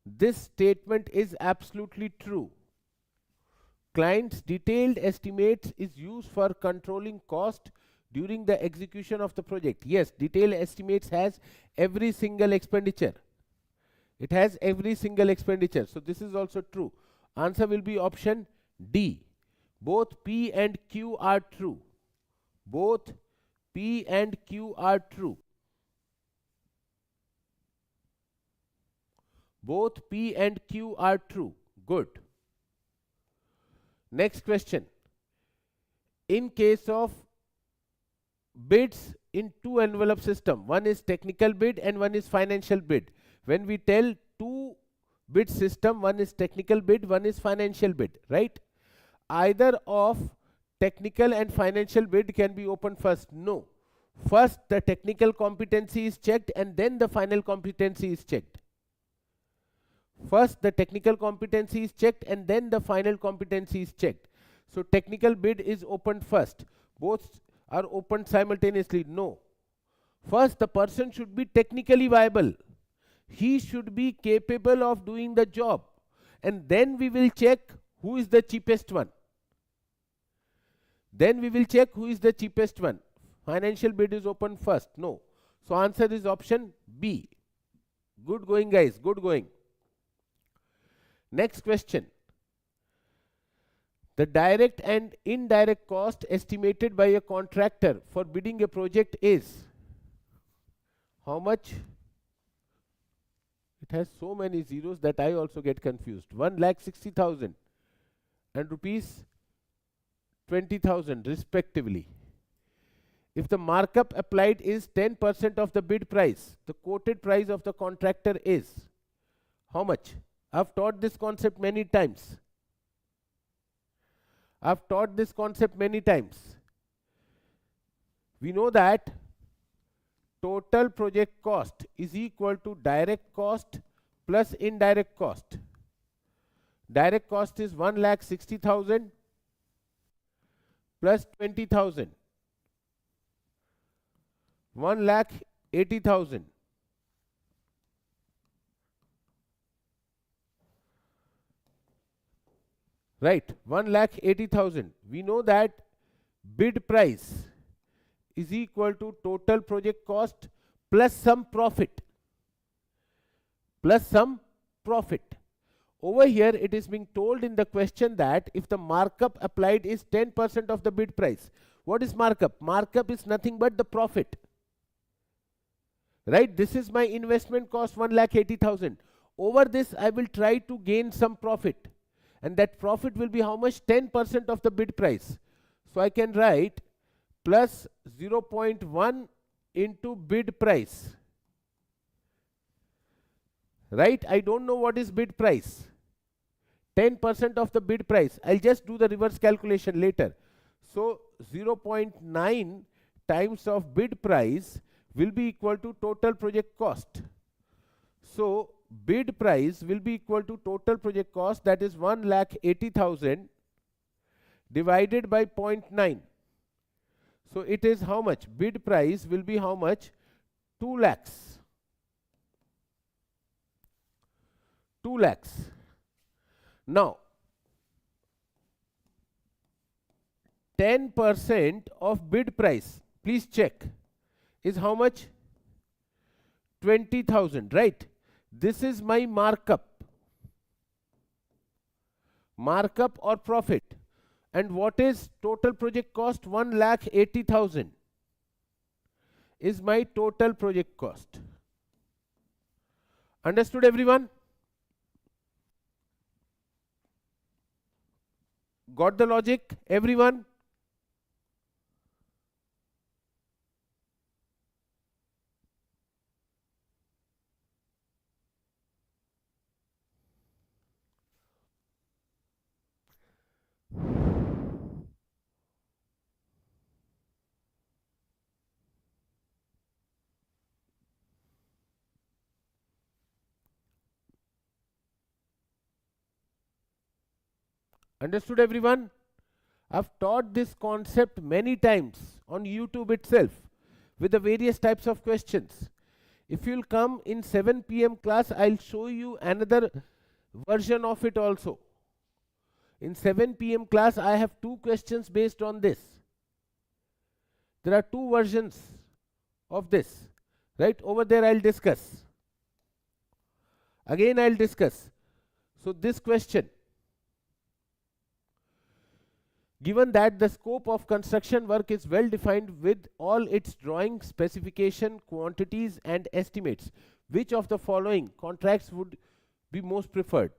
This statement is absolutely true. Client's detailed estimates is used for controlling cost during the execution of the project. Yes, detailed estimates has every single expenditure. It has every single expenditure. So this is also true. Answer will be option D. Both P and Q are true. Both P and Q are true. Both P and Q are true. Good. Next question. In case of bids in two envelope system, one is technical bid and one is financial bid. When we tell two bid system, one is technical bid, one is financial bid, right? Either of technical and financial bid can be opened first. No. First the technical competency is checked and then the final competency is checked. First the technical competency is checked and then the final competency is checked. So technical bid is opened first. Both are opened simultaneously. No. First the person should be technically viable. He should be capable of doing the job. And then we will check who is the cheapest one. Then we will check who is the cheapest one. Financial bid is opened first. No. So answer is option B. Good going, guys. Good going. Next question. The direct and indirect cost estimated by a contractor for bidding a project is how much? It has so many zeros that I also get confused. 1,60,000 and rupees 20,000 respectively. If the markup applied is 10% of the bid price, the quoted price of the contractor is how much? I've taught this concept many times. I've taught this concept many times. We know that total project cost is equal to direct cost plus indirect cost. Direct cost is 1,60,000 plus 20,000. 1,80,000. Right, 1,80,000. We know that bid price is equal to total project cost plus some profit. Plus some profit. Over here it is being told in the question that if the markup applied is 10% of the bid price. What is markup? Markup is nothing but the profit. Right, this is my investment cost 1,80,000. Over this I will try to gain some profit. And that profit will be how much? 10% of the bid price. So I can write plus 0.1 into bid price. Right? I don't know what is bid price. 10% of the bid price. I'll just do the reverse calculation later. So 0.9 times of bid price will be equal to total project cost. So bid price will be equal to total project cost, that is 1,80,000 divided by 0.9. So it is how much? Bid price will be how much? 2 lakhs. 2 lakhs. Now 10% of bid price, please check, is how much? 20,000, right? This is my markup. Markup or profit. And what is total project cost? 1,80,000 is my total project cost. Understood, everyone? Got the logic, everyone? Understood, everyone? I've taught this concept many times on YouTube itself with the various types of questions. If you'll come in 7 p.m. class, I'll show you another version of it also. In 7 p.m. class, I have 2 questions based on this. There are 2 versions of this. Right? Over there I'll discuss. Again I'll discuss. So this question. Given that the scope of construction work is well defined with all its drawing, specification, quantities and estimates, which of the following contracts would be most preferred?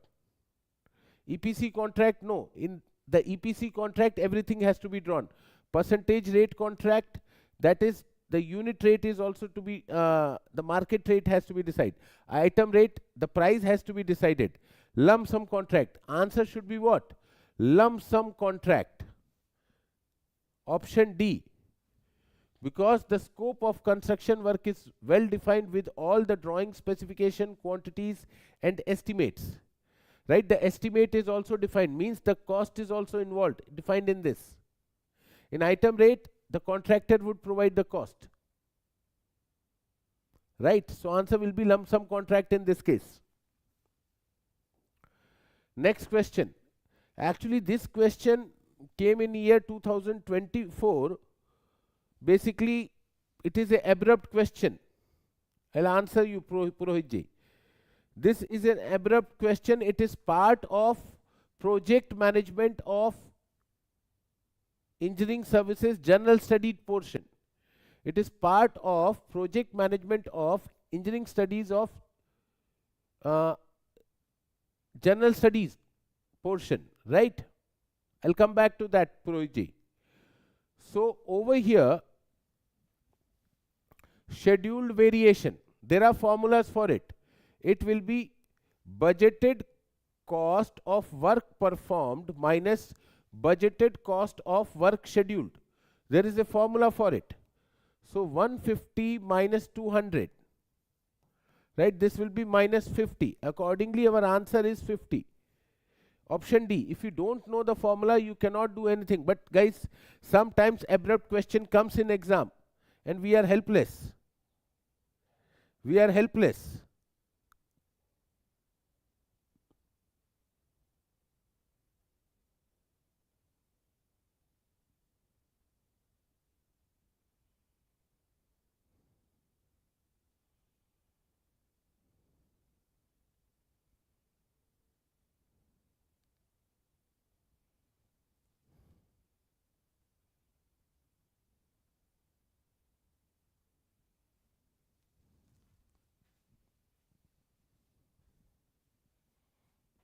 EPC contract? No. In the EPC contract, everything has to be drawn. Percentage rate contract, that is, the unit rate is also to be, the market rate has to be decided. Item rate, the price has to be decided. Lump sum contract, answer should be what? Lump sum contract. Option D. Because the scope of construction work is well defined with all the drawing, specification, quantities and estimates. Right? The estimate is also defined, means the cost is also involved, defined in this. In item rate, the contractor would provide the cost. Right? So answer will be lump sum contract in this case. Next question. Actually, this question came in year 2024. Basically, it is an abrupt question. I'll answer you, Purohit ji. This is an abrupt question. It is part of project management of engineering services general study portion. It is part of project management of engineering studies of general studies portion, right? I'll come back to that, Purohit ji. So over here, scheduled variation, there are formulas for it. It will be budgeted cost of work performed minus budgeted cost of work scheduled. There is a formula for it. So 150 minus 200. Right? This will be minus 50. Accordingly, our answer is 50. Option D. If you don't know the formula, you cannot do anything. But guys, sometimes abrupt question comes in exam and we are helpless. We are helpless.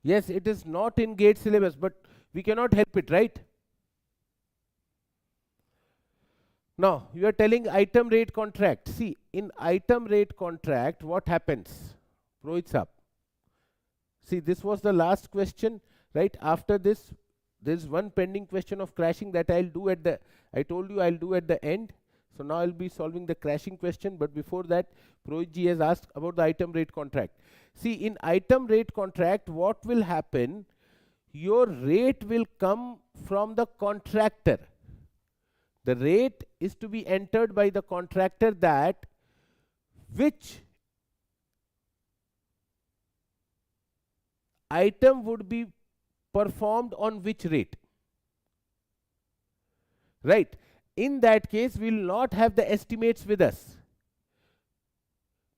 Yes, it is not in GATE syllabus, but we cannot help it, right? Now, you are telling item rate contract. See, in item rate contract, what happens? Rohit sir. See, this was the last question, right? After this, there is one pending question of crashing that I'll do at the, I told you I'll do at the end. So now I'll be solving the crashing question, but before that, Purohit ji has asked about the item rate contract. See, in item rate contract, what will happen? Your rate will come from the contractor. The rate is to be entered by the contractor, that which item would be performed on which rate. Right? In that case, we will not have the estimates with us.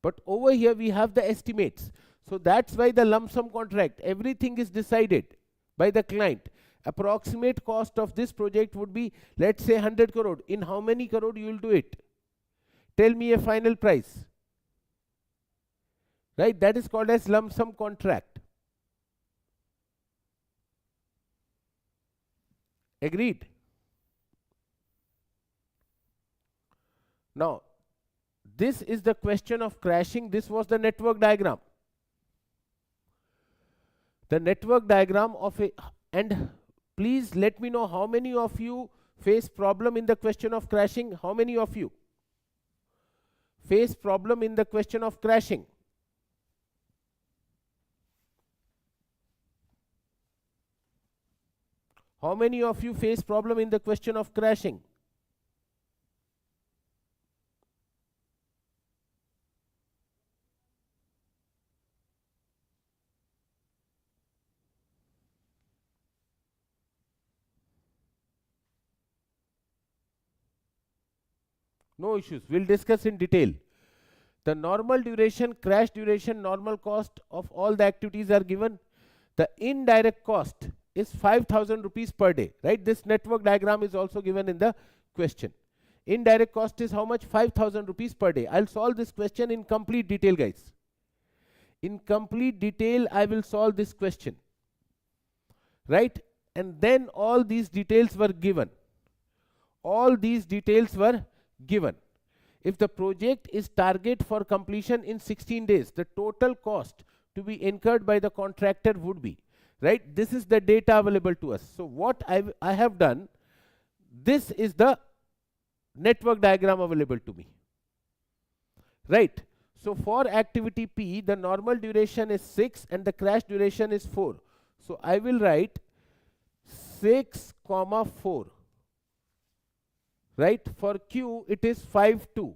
But over here we have the estimates. So that's why the lump sum contract, everything is decided by the client. Approximate cost of this project would be, let's say 100 crore. In how many crore you will do it? Tell me a final price. Right? That is called as lump sum contract. Agreed? Now, this is the question of crashing. This was the network diagram. The network diagram of a, and please let me know how many of you face problem in the question of crashing. How many of you face problem in the question of crashing? How many of you face problem in the question of crashing? No issues. We'll discuss in detail. The normal duration, crash duration, normal cost of all the activities are given. The indirect cost is 5,000 rupees per day, right? This network diagram is also given in the question. Indirect cost is how much? 5,000 rupees per day. I'll solve this question in complete detail, guys. In complete detail, I will solve this question, right? And then all these details were given. All these details were given. If the project is target for completion in 16 days, the total cost to be incurred by the contractor would be, right? This is the data available to us. So what I have done, this is the network diagram available to me, right? So for activity P, the normal duration is 6 and the crash duration is 4. So I will write 6, 4. Right? For Q, it is 5, 2.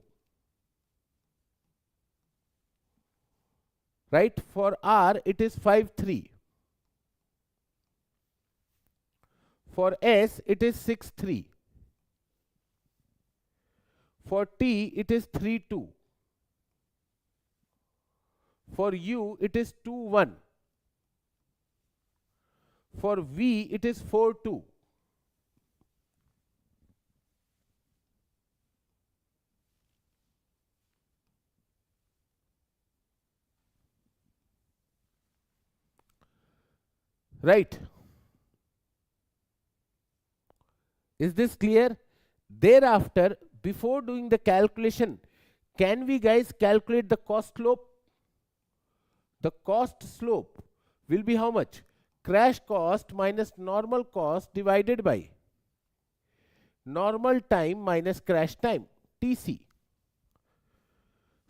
Right? For R, it is 5, 3. For S, it is 6, 3. For T, it is 3, 2. For U, it is 2, 1. For V, it is 4, 2. Right? Is this clear? Thereafter, before doing the calculation, can we guys calculate the cost slope? The cost slope will be how much? Crash cost minus normal cost divided by normal time minus crash time, TC.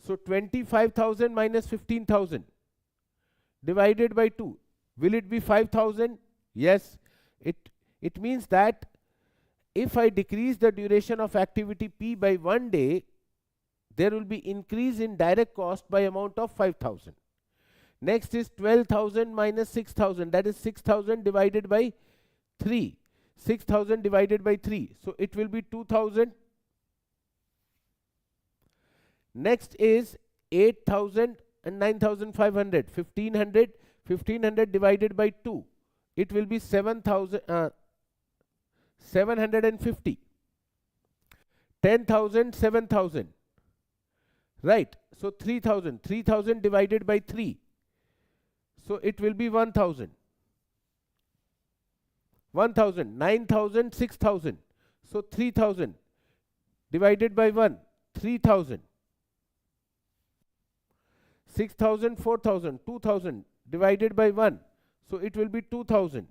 So 25,000 minus 15,000 divided by 2. Will it be 5,000? Yes. It means that if I decrease the duration of activity P by 1 day, there will be increase in direct cost by amount of 5,000. Next is 12,000 minus 6,000, that is 6,000 divided by 3. 6,000 divided by 3, so it will be 2,000. Next is 8,000 and 9,500, 1,500. 1,500 divided by 2, it will be 750. 10,000, 7,000. Right, so 3,000. 3,000 divided by 3, so it will be 1,000. 1,000, 9,000, 6,000. So 3,000 divided by 1, 3,000. 6,000, 4,000, 2,000 divided by 1, so it will be 2,000.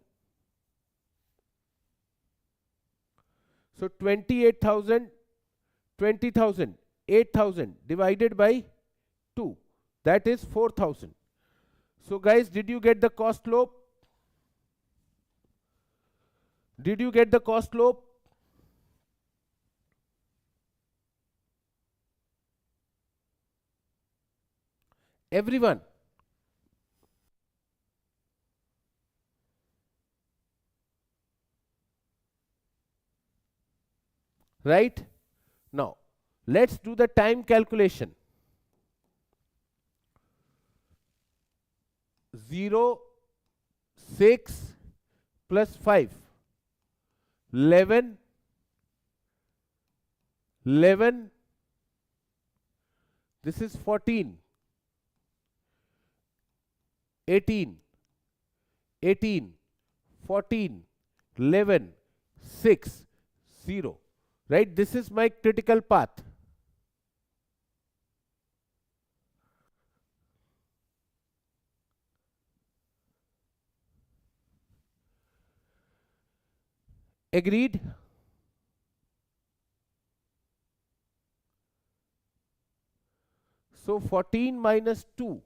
So 28,000, 20,000, 8,000 divided by 2, that is 4,000. So guys, did you get the cost slope? Did you get the cost slope? Everyone? Right? Now, let's do the time calculation. 0, 6 plus 5, 11, 11, this is 14, 18, 18, 14, 11, 6, 0. Right? This is my critical path. Agreed? So 14 minus 2,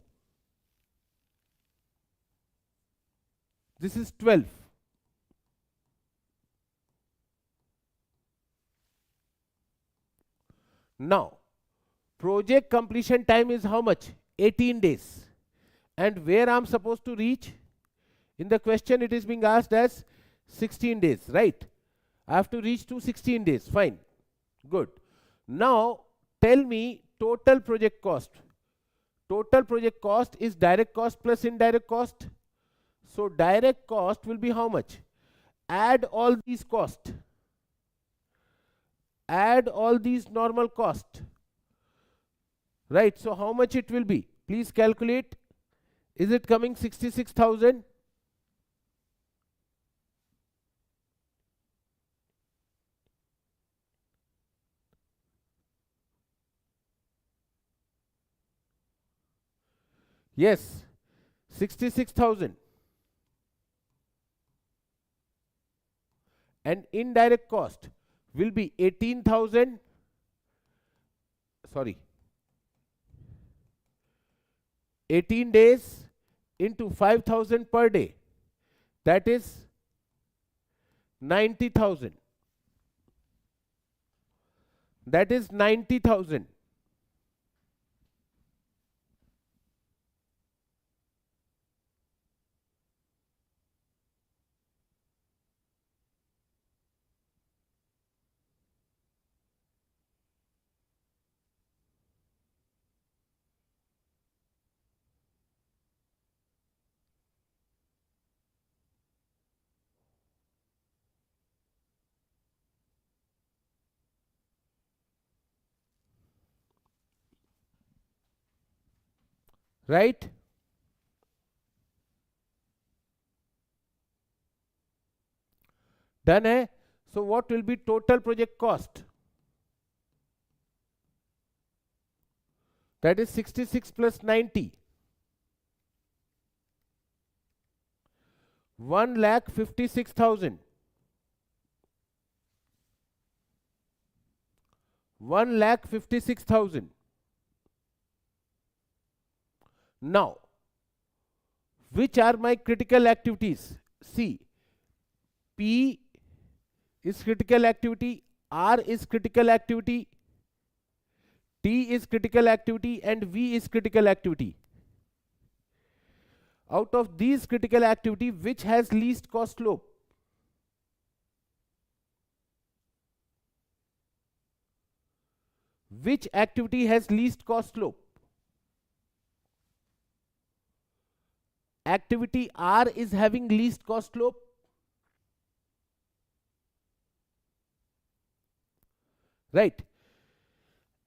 this is 12. Now, project completion time is how much? 18 days. And where I'm supposed to reach? In the question it is being asked as 16 days, right? I have to reach to 16 days, fine, good. Now, tell me total project cost. Total project cost is direct cost plus indirect cost. So, direct cost will be how much? Add all these costs. Add all these normal costs. Right, so how much it will be? Please calculate. Is it coming 66,000? Yes, 66,000. And indirect cost will be 18,000. Sorry, 18 days into 5,000 per day. That is 90,000. That is 90,000. Right? Done hai? So what will be total project cost? That is 66 plus 90. 1,56,000. 1,56,000. Now, which are my critical activities? See, P is critical activity, R is critical activity, T is critical activity, and V is critical activity. Out of these critical activity, which has least cost slope? Which activity has least cost slope? Activity R is having least cost slope. Right.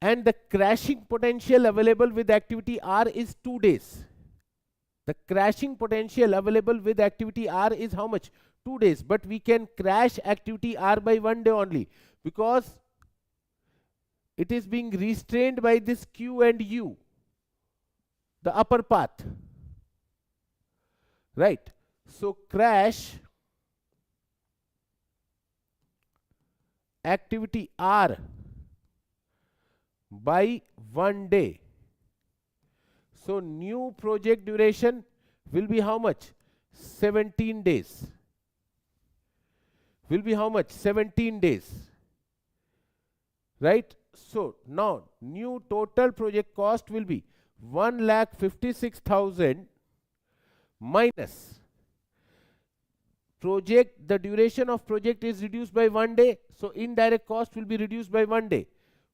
And the crashing potential available with activity R is 2 days. The crashing potential available with activity R is how much? 2 days. But we can crash activity R by 1 day only, because it is being restrained by this Q and U, the upper path. Right. So crash activity R by 1 day. So new project duration will be how much? 17 days. Will be how much? 17 days. Right? So now new total project cost will be 1,56,000 minus project, the duration of project is reduced by 1 day, so indirect cost will be reduced by 1 day.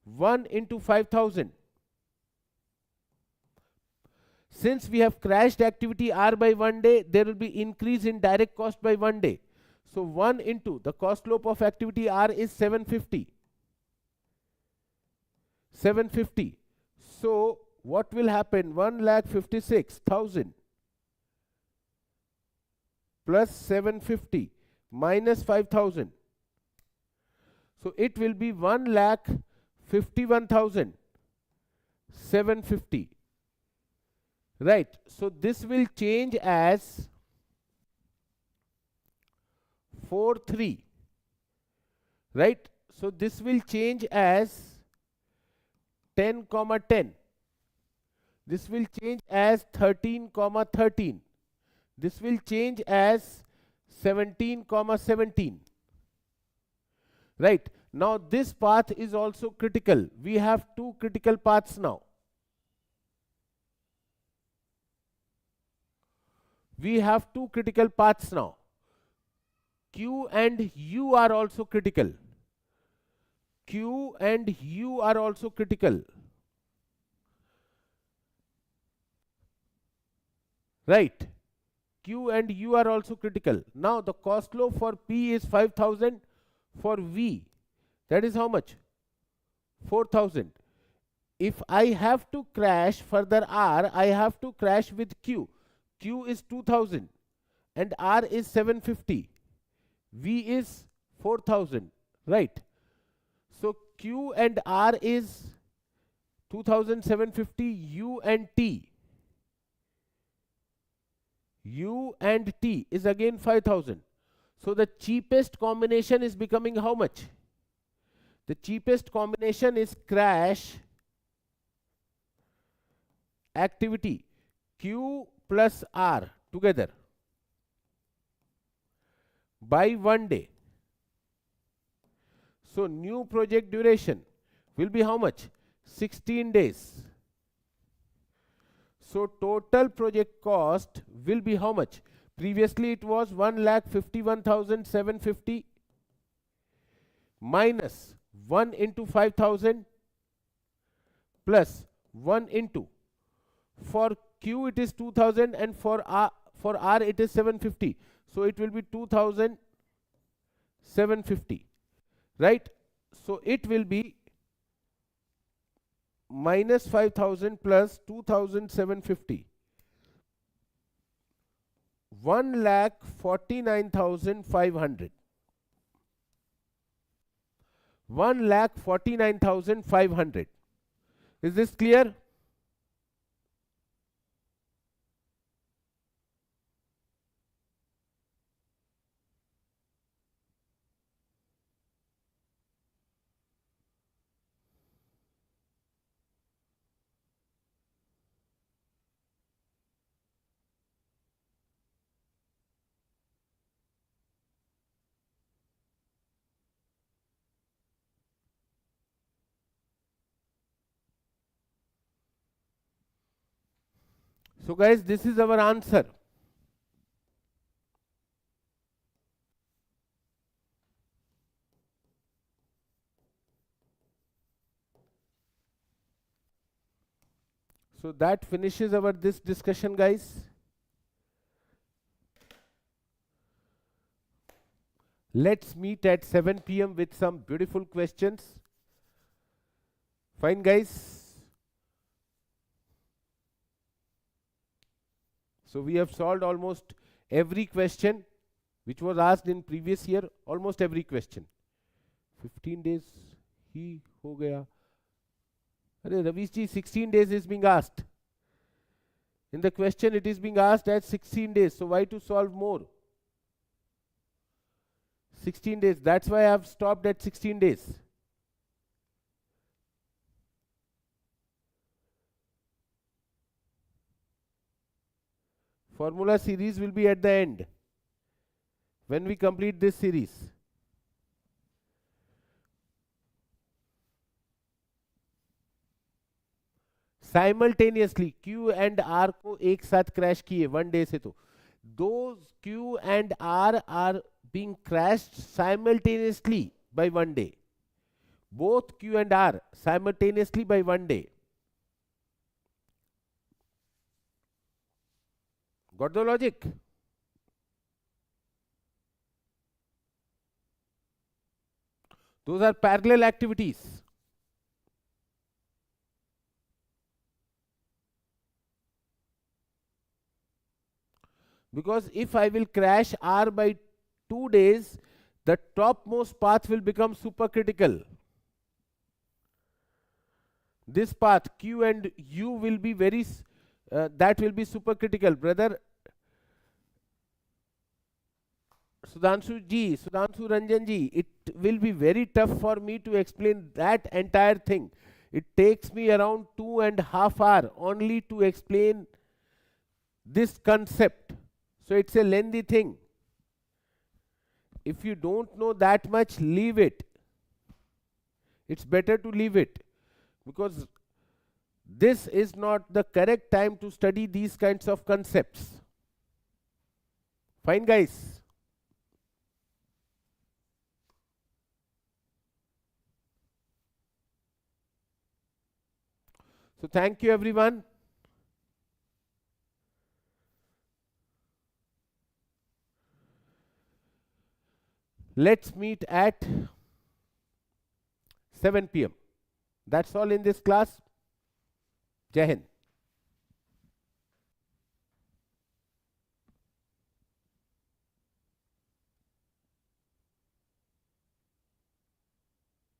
1 into 5,000. Since we have crashed activity R by 1 day, there will be increase in direct cost by 1 day. So 1 into the cost slope of activity R is 750. 750. So what will happen? 1,56,000 plus 750 minus 5,000. So it will be 1,51,750. Right. So this will change as 4,3. Right. So this will change as 10, 10. This will change as 13, 13. This will change as 17, 17. Right. Now this path is also critical. We have two critical paths now. We have two critical paths now. Q and U are also critical. Q and U are also critical. Right. Q and U are also critical. Now the cost law for P is 5,000. For V, that is how much? 4,000. If I have to crash further R, I have to crash with Q. Q is 2,000 and R is 750. V is 4,000, right? So Q and R is 2,750, U and T. U and T is again 5,000. So the cheapest combination is becoming how much? The cheapest combination is crash activity Q plus R together by 1 day. So new project duration will be how much? 16 days. So total project cost will be how much? Previously it was 1,51,750 minus 1 into 5,000 plus 1 into. For Q it is 2,000 and for R it is 750. So it will be 2,750. Right? So it will be minus 5,000 plus 2,750. 1,49,500. 1,49,500. Is this clear? So guys, this is our answer. So that finishes our this discussion, guys. Let's meet at 7 p.m. with some beautiful questions. Fine, guys. So we have solved almost every question which was asked in previous year, almost every question. 15 days ही हो गया. अरे Ravish ji, 16 days is being asked. In the question it is being asked as 16 days. So why to solve more? 16 days. That's why I have stopped at 16 days. Formula series will be at the end when we complete this series. Simultaneously Q and R को एक साथ crash किए 1 day से तो those Q and R are being crashed simultaneously by 1 day. Both Q and R simultaneously by 1 day. Got the logic? Those are parallel activities. Because if I will crash R by 2 days, the topmost path will become supercritical. This path Q and U will be very that will be supercritical, brother. Sudhanshu Ranjan ji, it will be very tough for me to explain that entire thing. It takes me around 2.5 hours only to explain this concept. So it's a lengthy thing. If you don't know that much, leave it. It's better to leave it, because this is not the correct time to study these kinds of concepts. Fine, guys. So thank you, everyone. Let's meet at 7 p.m. That's all in this class. Jai Hind.